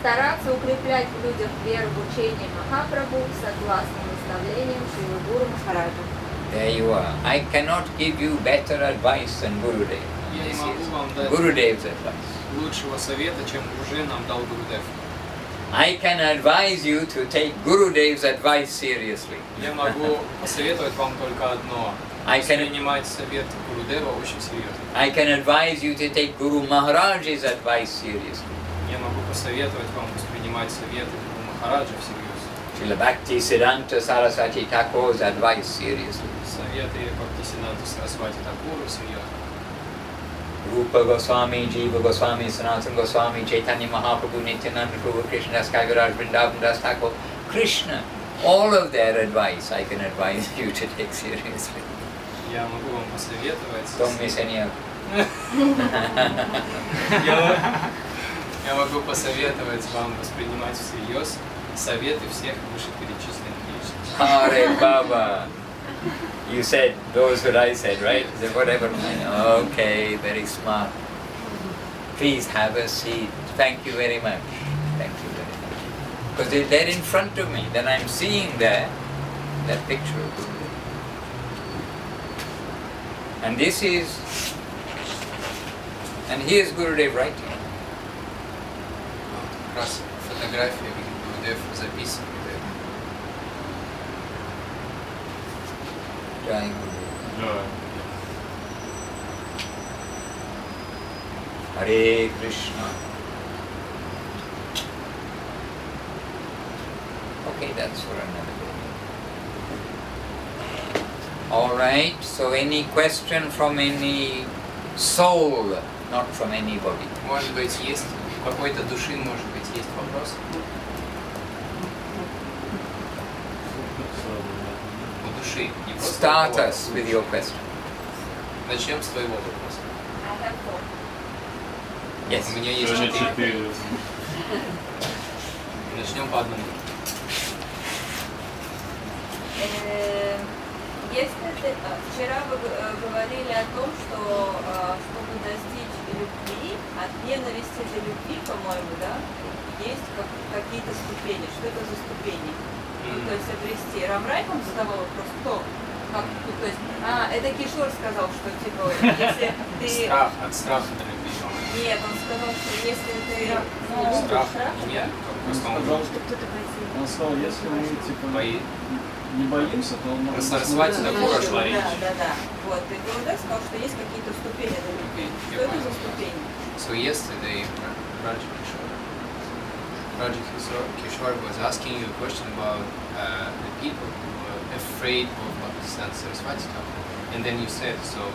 Speaker 4: Стараться укреплять в людях веру в учение Махапрабху согласно наставлениям Шрилы Гуру Махараджа.
Speaker 1: there you are. I cannot give you better advice than Gurudev.
Speaker 2: Я не
Speaker 1: This
Speaker 2: могу
Speaker 1: is
Speaker 2: вам дать
Speaker 1: Gurudev's advice.
Speaker 2: лучшего совета, чем уже нам дал Гурудев.
Speaker 1: I can advise you to take Gurudev's advice seriously.
Speaker 2: Я могу посоветовать вам только одно.
Speaker 1: I can-
Speaker 2: Принимать совет Гурудева очень серьезно.
Speaker 1: I can advise you to take Guru Maharaj's advice seriously.
Speaker 2: Я могу посоветовать вам воспринимать советы Гуру Махараджа всерьез.
Speaker 1: Srila Bhakti Siddhanta Saraswati Thakur's advice seriously.
Speaker 2: Советы Бхактисиддханты Сарасвати Такуру серьезно.
Speaker 1: Rupa Goswami, Jiva Goswami, Sanatana Goswami, Chaitanya Mahaprabhu, Nityananda Prabhu, Krishna Das Kaviraj, Vrindavan Das Thakur, Krishna, all of their advice I can advise you to take seriously.
Speaker 2: Я могу вам посоветовать.
Speaker 1: Don't miss any of it.
Speaker 2: Я могу посоветовать вам воспринимать всерьез советы всех вышеперечисленных личностей.
Speaker 1: Hare Baba. You said those what I said, right? Said whatever. Okay, very smart. Please have a seat. Thank you very much. Thank you very much. Because they're in front of me. Then I'm seeing there that picture of Gurudev. And this is, and here's Gurudev right here.
Speaker 2: Как раз фотография, где Гурудев записан.
Speaker 1: Jai Gurudev.
Speaker 3: Да.
Speaker 1: Hare Krishna. Okay, that's for another day. All right, so any question from any soul, not from anybody?
Speaker 2: Может быть, есть у какой-то души, может быть, есть вопрос? У души. Не просто
Speaker 1: Start
Speaker 2: у кого-то.
Speaker 1: us with your question.
Speaker 2: Начнем с твоего вопроса.
Speaker 4: I have 4.
Speaker 1: Yes.
Speaker 2: У меня есть
Speaker 3: Уже
Speaker 2: 4.
Speaker 3: 4.
Speaker 2: Начнем по одному.
Speaker 4: Вчера вы говорили о том, что чтобы достичь любви, от ненависти до любви, по-моему, да, есть какие-то ступени. Что это за ступени? Ну, то есть обрести. Рамрай вам задавал вопрос, кто? Как, ну, то есть, это Кишор сказал, что типа, если ты...
Speaker 2: Страх, от страха до любви.
Speaker 4: Нет, он сказал, что если ты...
Speaker 2: Страх. Нет, просто он
Speaker 3: Сказал, он сказал, если мы типа не боимся, то он может...
Speaker 2: Сарасвати Такура шла речь.
Speaker 4: Да. Вот, и Гурудев сказал, что есть какие-то ступени до любви. Что это за ступени?
Speaker 2: So yesterday, Raja Kishore was asking you a question about the people who were afraid of Bhaktisiddhanta Saraswati Thakur. And then you said so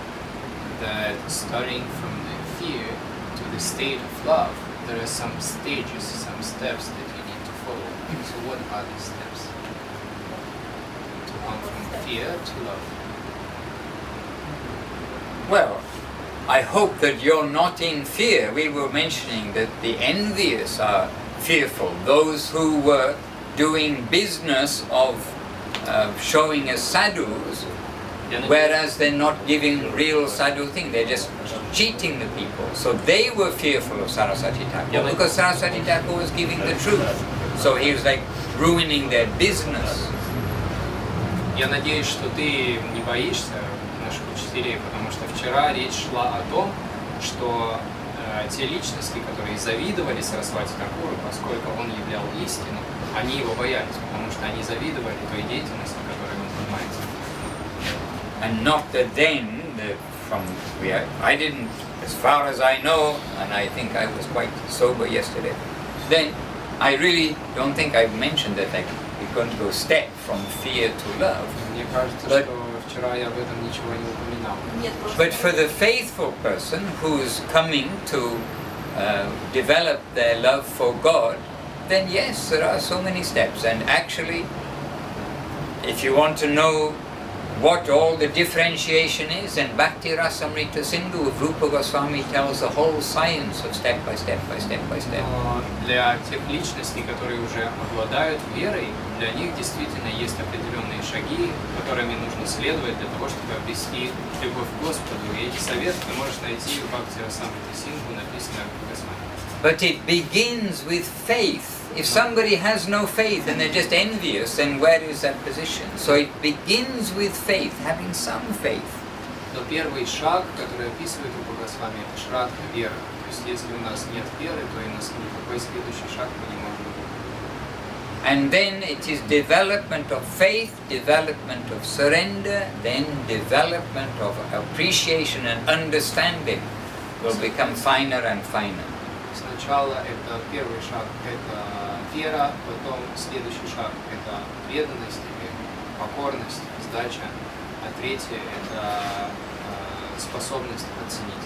Speaker 2: that starting from the fear to the state of love, there are some stages, some steps that you need to follow. So what are these steps? To come from fear to love.
Speaker 1: Well, I hope that you're not in fear. We were mentioning that the envious are fearful. Those who were doing business of showing as sadhus, whereas they're not giving real sadhu thing, they're just cheating the people. So they were fearful of Saraswati Thakur because Saraswati Thakur was giving the truth. So he was like ruining their business.
Speaker 2: Я надеюсь, что ты не боишься наших учителей, потому что вчера речь шла о том, что те личности, которые завидовали Сарасвати Такуру, поскольку он являл истину, они его боялись, потому что они завидовали той деятельности, которой он занимается.
Speaker 1: And not that then, I didn't as far as I know, and I think I was quite sober yesterday, then I really don't think I've mentioned that we're going to go step from fear to love.
Speaker 2: Мне кажется, что вчера я об этом ничего не упоминал.
Speaker 1: But for the faithful person who's coming to develop their love for God, then yes, there are so many steps. And actually, if you want to know what all the differentiation is, and Bhakti Rasamrita Sindhu of Rupa Goswami tells the whole science of step by step by step by step.
Speaker 2: Но для тех личностей, которые уже обладают верой, для них действительно есть определенные шаги, которыми нужно следовать для того, чтобы обрести любовь к Господу. И эти советы ты можешь найти в Бхакти Расамрите Синдху, написанном в Госвами.
Speaker 1: But it begins with faith. If somebody has no faith and they're just envious, then where is that position? So it begins with faith, having some faith.
Speaker 2: Но первый шаг, который описывает Рупа Госвами, это шрадха, вера. То есть если у нас нет веры, то и нас никакой следующий шаг мы не можем выполнить.
Speaker 1: And then it is development of faith, development of surrender, then development of appreciation and understanding will become finer and finer.
Speaker 2: Сначала это первый шаг, это вера, потом следующий шаг это преданность или покорность, сдача, а третье это способность оценить.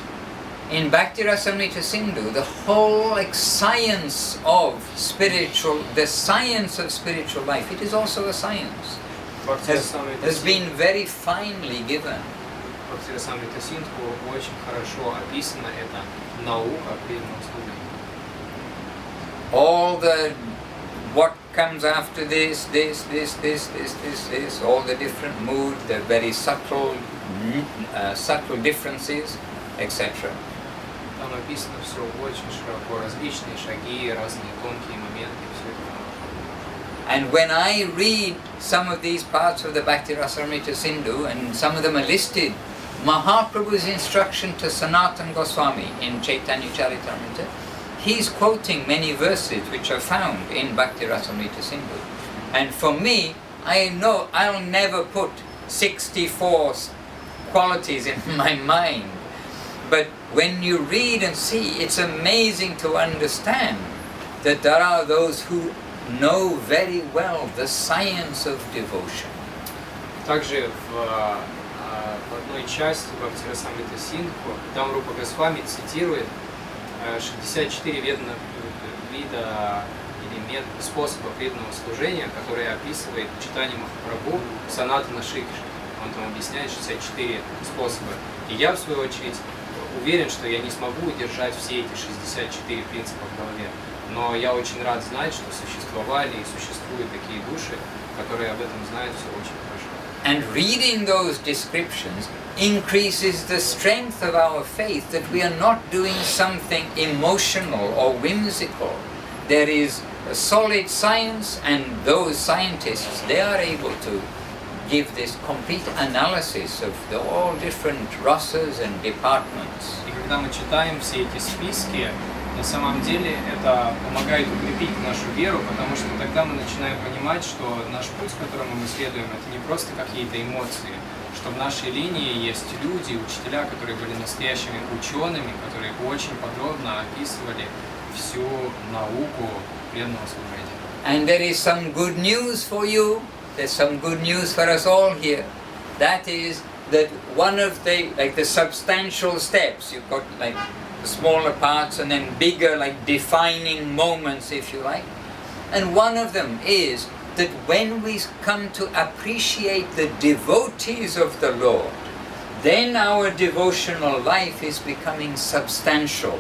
Speaker 1: In Bhakti Rasamrita Sindhu, the whole science of spiritual, the science of spiritual life, it is also a science, has been very finely given.
Speaker 2: В Бхакти Расамрите Синдху очень хорошо описана эта наука преданного служения.
Speaker 1: All the what comes after this, all the different moods, the very subtle differences, etc.
Speaker 2: Там описано все очень широко, различные шаги, разные тонкие моменты, все это.
Speaker 1: And when I read some of these parts of the Bhakti Rasamrita Sindhu, and some of them are listed, Mahaprabhu's instruction to Sanatana Goswami in Chaitanya Charitamrita, he's quoting many verses which are found in Bhakti Rasamrita Sindhu. And for me, I know I'll never put 64 qualities in my mind. But when you read and see, it's amazing to understand that there are those who know very well the science of devotion.
Speaker 2: Также в одной части Бхакти Расамрита Синдху, там Рупа Госвами цитирует 64 вида или способа преданного служения, которые описывает Чайтанья Махапрабху Санатана Шикши. Он там объясняет 64 способа. И я, в свою очередь, уверен, что я не смогу удержать все эти 64 принципа в голове. Но я очень рад знать, что существовали и существуют такие души, которые об этом знают все очень хорошо.
Speaker 1: And reading those descriptions increases the strength of our faith that we are not doing something emotional or whimsical. There is a solid science, and those scientists, they are able to give this complete analysis of all different rasas and departments.
Speaker 2: И когда мы читаем все эти списки, на самом деле это помогает укрепить нашу веру, потому что тогда мы начинаем понимать, что наш путь, которому мы следуем, это не просто какие-то эмоции, что в нашей линии есть люди, учителя, которые были настоящими учеными, которые очень подробно описывали всю науку преданного служения.
Speaker 1: And there is some good news for you. There's some good news for us all here. That is that one of the substantial steps, you've got like smaller parts and then bigger, like defining moments, if you like. And one of them is that when we come to appreciate the devotees of the Lord, then our devotional life is becoming substantial.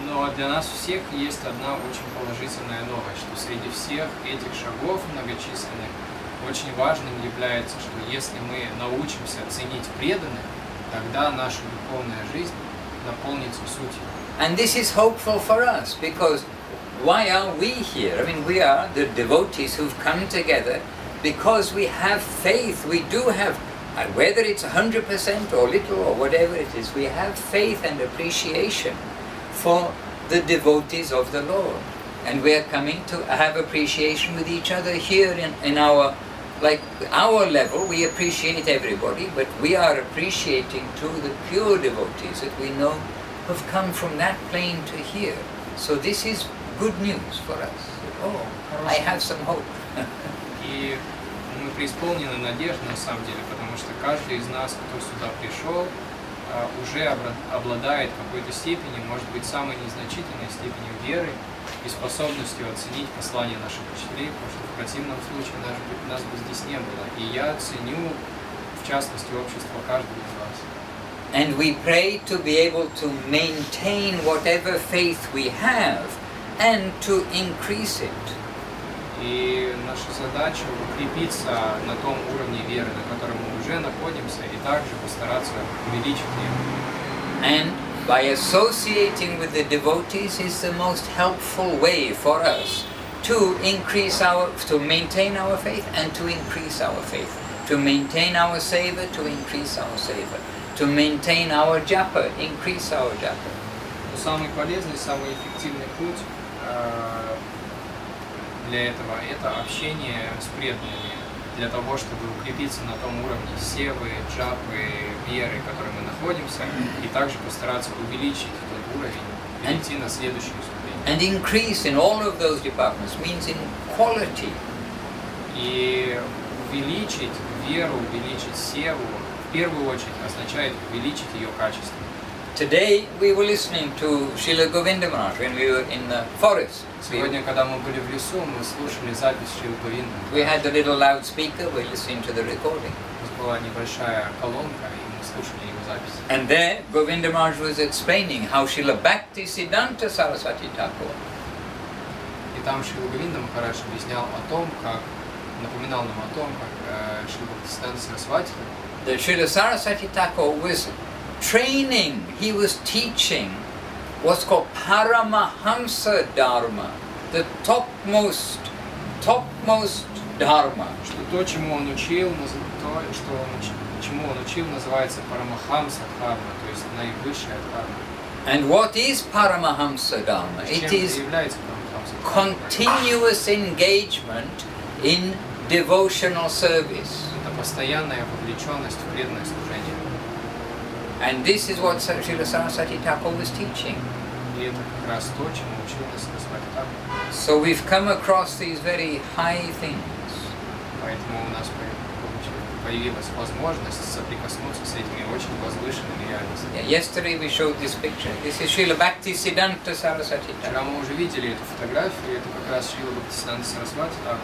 Speaker 2: Но для нас всех есть одна очень положительная новость, что среди всех этих шагов многочисленных очень важным является, что если мы научимся ценить преданных, тогда наша духовная жизнь наполнится сутью.
Speaker 1: And this is hopeful for us, because why are we here? I mean, we are the devotees who've come together because we have faith. We do have, whether it's 100% or little or whatever it is, we have faith and appreciation for the devotees of the Lord. And we are coming to have appreciation with each other here in our like our level, we appreciate everybody, but we are appreciating too the pure devotees that we know have come from that plane to here. So this is good news for us. Oh, I have some hope.
Speaker 2: И мы преисполнены надежды на самом деле, потому что каждый из нас, кто сюда пришел, уже обладает какой-то степенью, может быть, самой незначительной степенью веры и способностью оценить послание наших учителей, потому что в противном случае нас бы здесь не было. И я ценю, в частности, общество каждого из вас.
Speaker 1: And we pray to be able to maintain whatever faith we have and to increase it.
Speaker 2: И наша задача укрепиться на том уровне веры, на котором мы уже находимся, и также постараться увеличить ее.
Speaker 1: And by associating with the devotees is the most helpful way for us to maintain our faith and to increase our faith, to maintain our seva, to increase our seva, to maintain our japa, increase our japa.
Speaker 2: Самый полезный, самый эффективный путь для этого – это общение с преданными, для того, чтобы укрепиться на том уровне севы, джапы, веры, в которой мы находимся, и также постараться увеличить этот уровень, перейти на следующую ступень.
Speaker 1: And increase in all of those departments means in quality.
Speaker 2: И увеличить веру, увеличить севу, в первую очередь означает увеличить ее качество.
Speaker 1: Today we were listening to Srila Govinda Maharaj when we were in the forest.
Speaker 2: Сегодня, когда мы были в лесу, мы слушали запись Шрилы Говинды.
Speaker 1: We had a little loudspeaker, we listened to the recording.
Speaker 2: У нас была небольшая колонка, и мы слушали его запись.
Speaker 1: And there Govinda Maharaj was explaining how Srila Bhaktisiddhanta Saraswati Thakur.
Speaker 2: И там Шрила Говинда Махарадж объяснял о том, как, напоминал нам о том, как Шрила Бхактисиданта Сарасвати,
Speaker 1: That Srila Saraswati Thakur was training, he was teaching what's called Paramahamsa Dharma, the topmost Dharma.
Speaker 2: Что то, чему он учил, называется Парамахамса Дхарма, то есть наивысшая Дхарма.
Speaker 1: And what is Paramahamsa Dharma? It is continuous engagement in devotional service.
Speaker 2: Это постоянная вовлеченность в преданное служение.
Speaker 1: And this is what Srila Saraswati Thakur was teaching.
Speaker 2: И это как раз то, чему учил нас Сарасвати Тхакур.
Speaker 1: So we've come across these very high things.
Speaker 2: Поэтому у нас появилась возможность соприкоснуться с этими очень возвышенными реальностями.
Speaker 1: Yesterday we showed this picture. This is Srila Bhaktisiddhanta Saraswati
Speaker 2: Вчера
Speaker 1: Thakur.
Speaker 2: мы уже видели эту фотографию, это как раз Шрила Бхактисиданта Сарасвати Тхакур.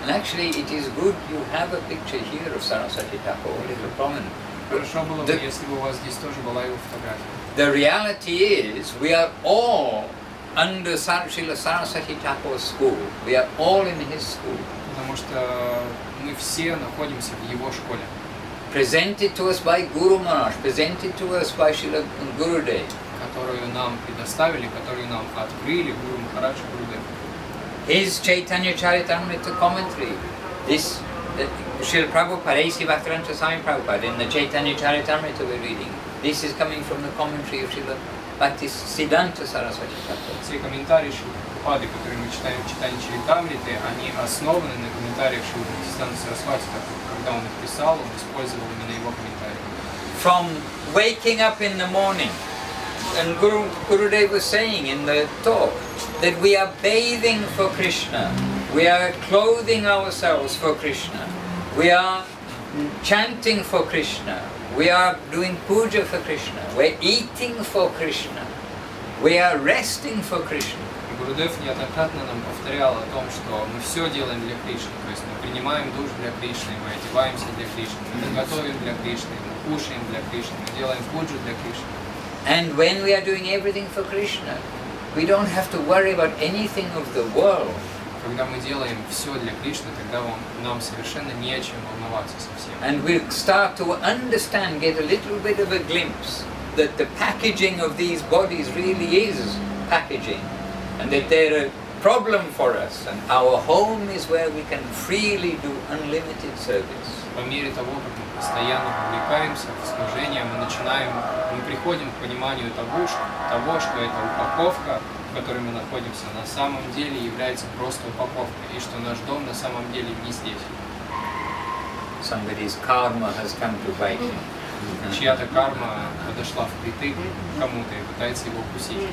Speaker 1: And actually it is good you have a picture here of Saraswati Thakur, a little prominent.
Speaker 2: Хорошо было бы, если бы у вас здесь тоже была его фотография.
Speaker 1: The reality is we are all under Srila Saraswati Thakur's school. We are all in his school.
Speaker 2: Потому что мы все находимся в его школе.
Speaker 1: Presented to us by Guru Maharaj, presented to us by Srila Gurudev.
Speaker 2: Которую нам предоставили, которую нам открыли Гуру Махараджа Гурудев.
Speaker 1: His Чайтанья Charitamrita commentary. This Srila Prabhupada, A.C. Bhaktivedanta Swami Prabhupada, in the Chaitanya Charitamrita we're reading. This is coming from the commentary of Srila Bhaktisiddhanta Saraswati Thakur.
Speaker 2: Все комментарии Шрилы Прабхупады, которые мы читаем в Чайтанья Чаритамрите, они основаны на комментариях Шрилы Бхактисиданта Сарасвати Тхакура. Когда он их писал, он использовал именно его комментарии.
Speaker 1: From waking up in the morning, and Gurudev was saying in the talk that we are bathing for Krishna, we are clothing ourselves for Krishna, we are chanting for Krishna, we are doing puja for Krishna, we are eating for Krishna, we are resting for Krishna.
Speaker 2: Гурудев неоднократно нам повторял о том, что мы все делаем для Кришны, то есть мы принимаем душ для Кришны, мы одеваемся для Кришны, мы готовим для Кришны, мы кушаем для Кришны, мы делаем пуджу для Кришны.
Speaker 1: And when we are doing everything for Krishna, we don't have to worry about anything of the world.
Speaker 2: Когда мы делаем все для Кришны, тогда нам совершенно не о чем волноваться совсем.
Speaker 1: And we'll start to understand, get a little bit of a glimpse that the packaging of these bodies really is packaging, and that they're a problem for us, and our home is where we can freely do unlimited service.
Speaker 2: По мере того, как мы постоянно увлекаемся в служение, мы приходим к пониманию того, что эта упаковка, в которой мы находимся, на самом деле является просто упаковкой, и что наш дом на самом деле не здесь.
Speaker 1: somebody's karma has come to bite him.
Speaker 2: Чья-то карма подошла впритык к кому-то и пытается его укусить.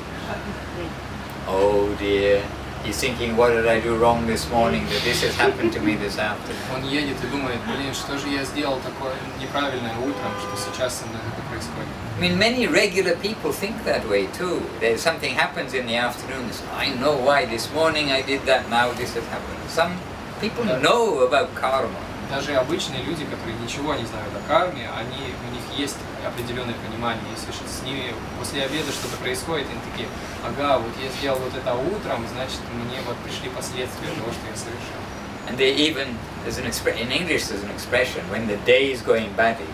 Speaker 1: Oh dear, he's thinking, what did I do wrong this morning that this has happened to me this afternoon?
Speaker 2: Он едет и думает, блин, что же я сделал такое неправильное утром, что сейчас со мной это происходит.
Speaker 1: I mean, many regular people think that way too. There's something happens in the afternoon, so I know why this morning I did that, now this has happened. Some people know about karma.
Speaker 2: Даже обычные люди, которые ничего не знают о карме, у них есть определенное понимание. Если с ними после обеда что-то происходит, они такие, ага, вот я сделал вот это утром, значит, мне вот пришли последствия того, что я совершил.
Speaker 1: And they even, in English there's an expression, when the day is going badly,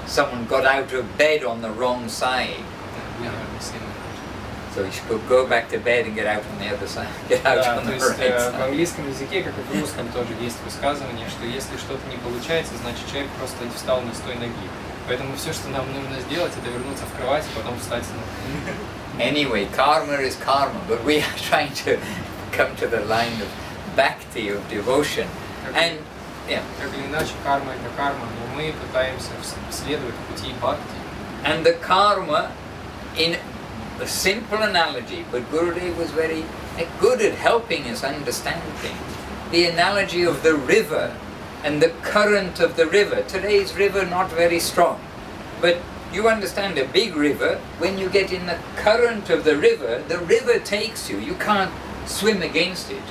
Speaker 1: someone got out of bed on the wrong side. So you should go back to bed and get out on the other side. Get out on the right side.
Speaker 2: В английском языке, как и в русском, тоже есть высказывание, что если что-то не получается, значит человек просто встал не с той ноги. Поэтому все, что нам нужно сделать, это вернуться в кровать и потом встать с ног.
Speaker 1: Anyway, karma is karma, but we are trying to come to the line of bhakti, of devotion. And yeah.
Speaker 2: Как или иначе, карма это карма, но мы пытаемся следовать пути бхакти.
Speaker 1: And the karma, in a simple analogy, but Gurudev was very good at helping us understand things. The analogy of the river and the current of the river. Today's river not very strong, but you understand a big river, when you get in the current of the river takes you. You can't swim against it.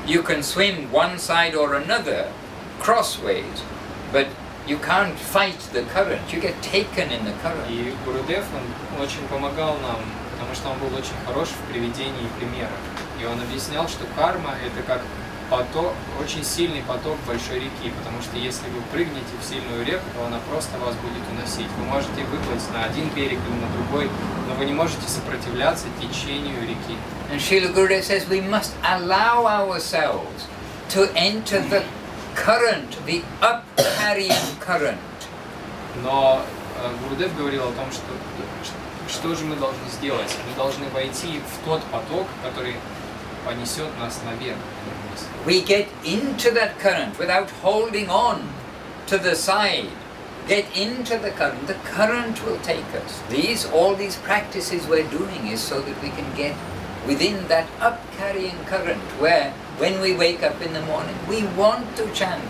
Speaker 1: You can swim one side or another, crossways, but you can't fight the current. You get taken in the current.
Speaker 2: И Гурудев, он очень помогал нам, потому что он был очень хорош в приведении примеров. И он объяснял, что карма это как поток, очень сильный поток большой реки, потому что если вы прыгнете в сильную реку, то она просто вас будет уносить. Вы можете выплыть на один берег или на другой, но вы не можете сопротивляться течению реки.
Speaker 1: And Srila Gurudev says we must allow ourselves to enter the current, the up-carrying current.
Speaker 2: Но Гурудев говорил о том, что же мы должны сделать? Мы должны войти в тот поток, который понесет нас наверх.
Speaker 1: We get into that current without holding on to the side. Get into the current will take us. All these practices we're doing is so that we can get within that up-carrying current where, when we wake up in the morning, we want to chant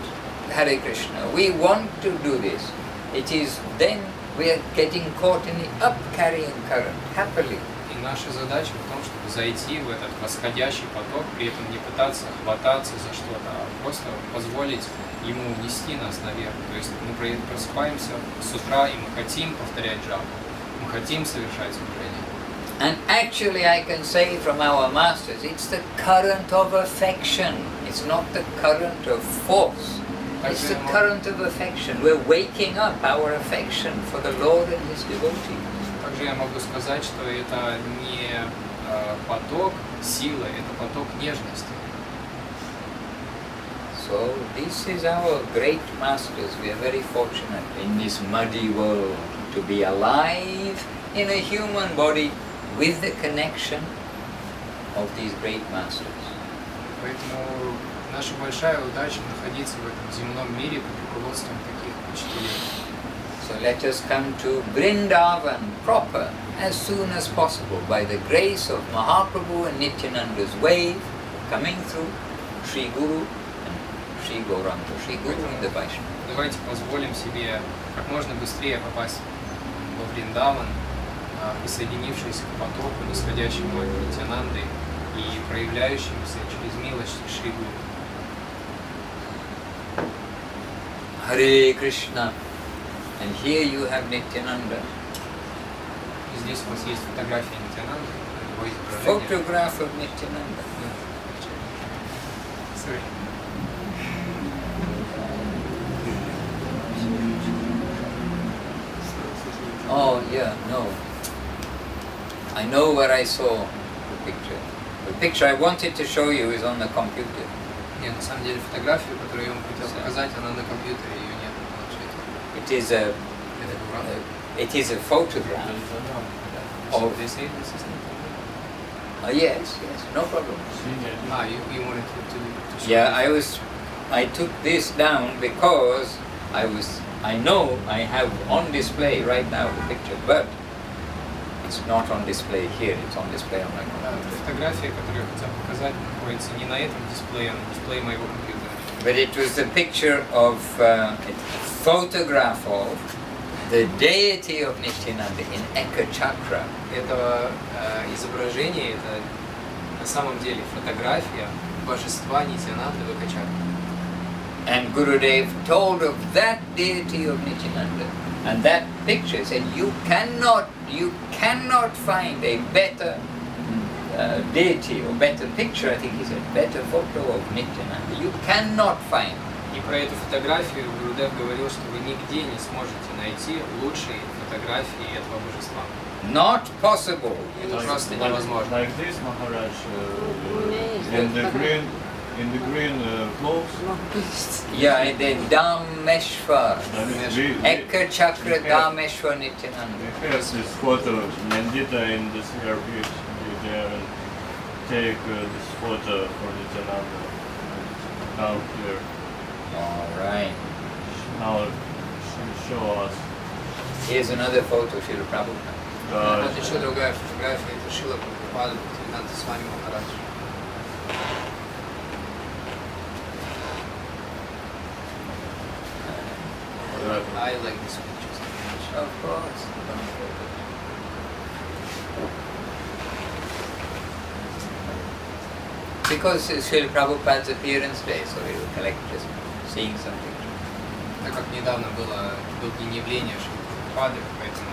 Speaker 1: Hare Krishna, we want to do this. It is then we are getting caught in the up-carrying current, happily.
Speaker 2: И наша задача в том, чтобы зайти в этот восходящий поток, при этом не пытаться хвататься за что-то, а просто позволить ему унести нас наверх. То есть мы просыпаемся с утра, и мы хотим повторять джапу, мы хотим совершать служение.
Speaker 1: And actually I can say from our masters, it's the current of affection. It's not the current of force. It's the current of affection. We're waking up our affection for the Lord and His devotees.
Speaker 2: Также я могу сказать, что это не поток силы, это поток нежности.
Speaker 1: So this is our great masters. We are very fortunate in this muddy world to be alive in a human body with the connection of these great masters.
Speaker 2: Поэтому наша большая удача находиться в этом земном мире под руководством таких учителей.
Speaker 1: So let us come to Vrindavan proper as soon as possible by the grace of Mahaprabhu and Nityananda's wave coming through Sri Guru and Sri Gauranga, Sri Guru and the Vaishnava.
Speaker 2: Давайте позволим себе как можно быстрее попасть во Вриндаван, присоединившись к потоку, нисходящему от Нитянанды и проявляющимся через милость Шри Гуру.
Speaker 1: Hare Krishna. And here you have Nityananda.
Speaker 2: Здесь у вас есть фотография Нитянанды, его изображение.
Speaker 1: Photograph of Nityananda.
Speaker 2: Sorry.
Speaker 1: Oh yeah, no. I know where I saw the picture. The picture I wanted to show you is on the computer.
Speaker 2: Нет, на самом деле фотографию, которую я вам хотел показать, она на компьютере, ее нет на планшете.
Speaker 1: It is a photograph.
Speaker 2: Oh, they say this is not.
Speaker 1: Yes, no problem.
Speaker 2: You wanted to show.
Speaker 1: Yeah, I took this down because I know I have on display right now the picture, but it's not on display here, it's on display on my computer.
Speaker 2: Фотография, которую я хотел показать, находится не на этом дисплее, а на дисплее моего компьютера.
Speaker 1: But it was a picture of, a photograph of the deity of Nityananda in Eka Chakra.
Speaker 2: Это изображение, это на самом деле фотография божества Нитянанды в Эка-чакре.
Speaker 1: And Gurudev told of that deity of Nityananda. And that picture said, you cannot find a better deity or better picture, I think he said, better photo of Nityananda. You cannot find.
Speaker 2: И про эту фотографию Гурудев говорил, что вы нигде не сможете найти лучшей фотографии этого божества.
Speaker 1: Not possible.
Speaker 2: Это просто невозможно.
Speaker 3: Like this, Maharaj, in the green clothes.
Speaker 1: Yeah, the Dhameshwar. Eka Chakra Dhameshwar Nityananda.
Speaker 3: Here's this photo, Nandita in this airbridge. Be there and take this photo for Nityananda. Now here.
Speaker 1: Alright.
Speaker 3: Now show us.
Speaker 1: Here's another photo, Srila Prabhupada.
Speaker 2: Вот еще другая фотография, это Шрила Прабхупада, Бхактивинода с вами Махараджем. I like this picture.
Speaker 1: Of course. Because it's Srila Prabhupada's appearance day, so we will collect just seeing some pictures.
Speaker 2: Так как недавно был день явления Шрилы Прабхупады, поэтому...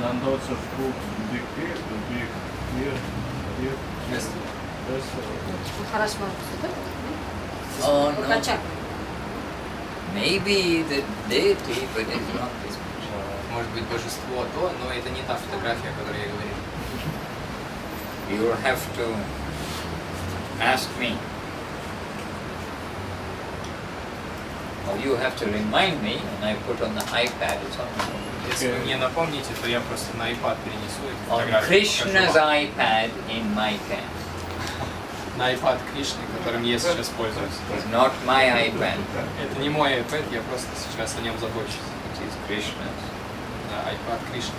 Speaker 3: And also put big here.
Speaker 2: Yes.
Speaker 5: Махарадж может быть,
Speaker 1: Oh
Speaker 5: да?
Speaker 1: no.
Speaker 5: Чакра.
Speaker 1: Maybe the deity, but it's not this picture.
Speaker 2: Может быть божество то, но это не та фотография, о которой я говорил.
Speaker 1: You will have to ask me. Or you have to remind me, and I put on the iPad, it's on the
Speaker 2: Если вы мне напомните, то я просто на iPad перенесу эту
Speaker 1: on
Speaker 2: фотографию.
Speaker 1: Krishna's iPad in my camp.
Speaker 2: На iPad Кришны, которым я сейчас пользуюсь.
Speaker 1: It's not my iPad,
Speaker 2: Это не мой iPad, я просто сейчас о нем забочусь.
Speaker 1: it is Krishna's.
Speaker 2: Да, iPad Кришны.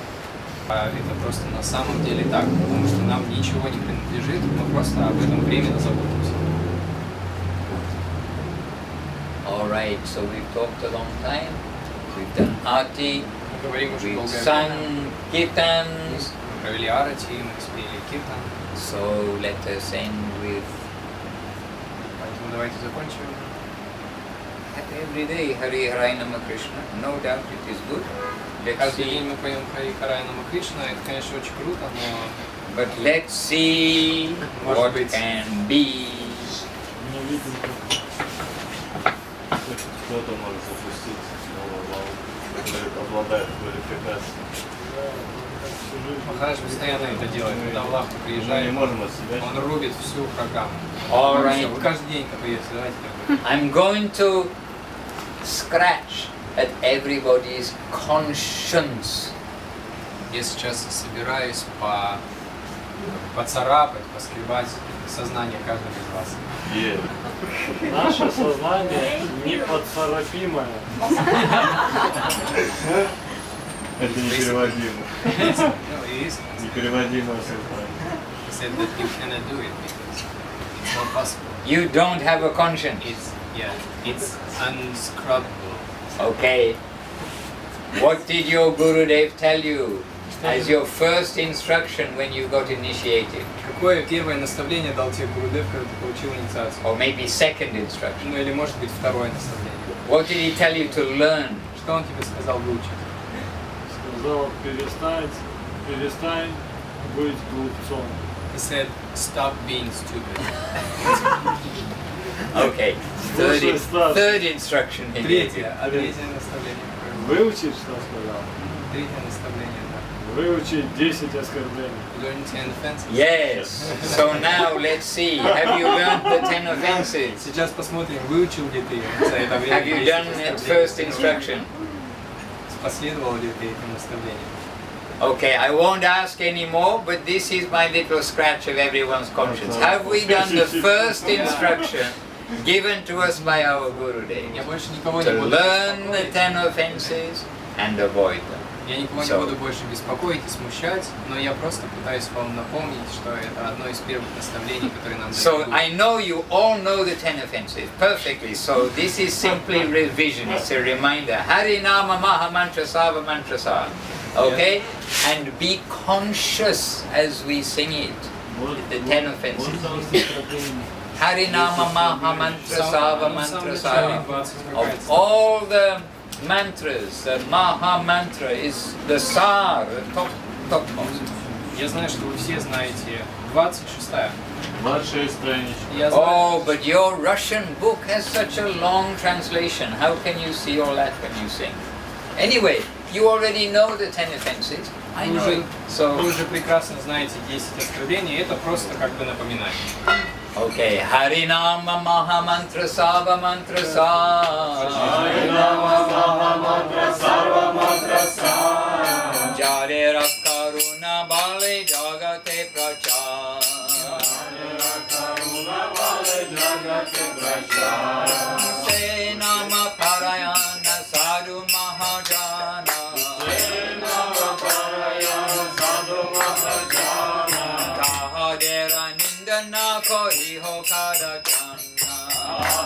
Speaker 2: А это просто на самом деле так, потому что нам ничего не принадлежит, мы просто об этом временно заботимся.
Speaker 1: Alright, so we've talked a long time, we've done Aarti,
Speaker 2: Мы говорим уже
Speaker 1: we've
Speaker 2: долгое время.
Speaker 1: sung Kirtans,
Speaker 2: Мы провели арати, мы спели киртан.
Speaker 1: so let us end with
Speaker 2: Поэтому давайте закончим.
Speaker 1: every day Hari Hari Nama Krishna. No doubt it is good. Let's
Speaker 2: Каждый
Speaker 1: see,
Speaker 2: день мы поем Хари Харай Нама Кришна, это, конечно, очень круто, но
Speaker 1: but let's see
Speaker 2: Может
Speaker 1: what
Speaker 2: быть.
Speaker 1: can be.
Speaker 3: Кто-то может запустить новую волну, который обладает квалификацией.
Speaker 2: Махарадж постоянно это делает, когда в лавку
Speaker 3: Мы
Speaker 2: приезжает,
Speaker 3: не можем от себя.
Speaker 2: он рубит всю программу.
Speaker 1: Alright,
Speaker 2: Вы каждый день так поете, давайте так.
Speaker 1: I'm going to scratch at everybody's conscience.
Speaker 2: Я сейчас собираюсь поцарапать, поскребать сознание каждого из вас.
Speaker 6: Наше сознание непоцарапимое.
Speaker 3: Это непереводимо.
Speaker 2: No, it is.
Speaker 3: Непереводимое сознание.
Speaker 2: He said that you cannot do it because it's not possible.
Speaker 1: You don't have a conscience.
Speaker 2: It's unscrubbable.
Speaker 1: Okay. What did your Gurudev tell you as your first instruction when you got initiated?
Speaker 2: Какое первое наставление дал тебе Гурудев, когда ты получил инициацию?
Speaker 1: Or maybe second instruction?
Speaker 2: Ну или может быть второе наставление.
Speaker 1: What did he tell you to learn?
Speaker 2: Что он тебе сказал выучить?
Speaker 6: Сказал, перестань быть глупцом.
Speaker 2: He said, stop being stupid.
Speaker 1: Okay. Third instruction he gave you.
Speaker 2: Третье наставление.
Speaker 6: Выучить, что сказал?
Speaker 2: Третье наставление, да.
Speaker 6: Выучить 10 оскорблений.
Speaker 2: Learn 10 offenses.
Speaker 1: Yes. So now let's see. Have you learned the 10 offenses?
Speaker 2: Сейчас посмотрим, выучил ли ты за это время.
Speaker 1: Have you done that first instruction?
Speaker 2: Последовал ли ты этим наставлениям?
Speaker 1: Okay, I won't ask any more, but this is my little scratch of everyone's conscience. Have we done the first instruction given to us by our Gurudev.
Speaker 2: Я больше никого не
Speaker 1: To
Speaker 2: буду
Speaker 1: learn the
Speaker 2: беспокоить.
Speaker 1: 10 offenses and avoid them.
Speaker 2: Я никого не
Speaker 1: So-
Speaker 2: буду больше беспокоить и смущать, но я просто пытаюсь вам напомнить, что это одно из первых наставлений, которые нам
Speaker 1: So
Speaker 2: дают.
Speaker 1: I know you all know the 10 offenses perfectly. So this is simply revision. It's a reminder. Harinama Maha Mantra Sava Mantra Sa. Okay? And be conscious as we sing it. The 10 offenses. Harinama Maha Mantra Sava Mantra Sa. Of all the mantras, the Maha Mantra is the Sar, the topmost.
Speaker 2: Я знаю, что вы все знаете 26-я.
Speaker 3: 26 страничка.
Speaker 2: Я знаю,
Speaker 1: Oh, but your Russian book has such a long translation. How can you see all that when you sing? Anyway, you already know the 10 offenses. I know it.
Speaker 2: вы
Speaker 1: So,
Speaker 2: уже прекрасно знаете 10 оскорблений, это просто как бы напоминание.
Speaker 1: okay. Harinama Maha Mantra Sava Mantra Sa.
Speaker 3: Harinama Maha Mantra Sarva Mantra Sa.
Speaker 1: Jare Karuna Bale Jagate Prachar.
Speaker 3: Karuna Bale Jagate Prachar.
Speaker 1: Se Nama Parayana Sadhu Mahajana.
Speaker 3: Nama Parayana Sadhu Mahajana.
Speaker 1: Tahadera Nindana Kori Hokada Channa.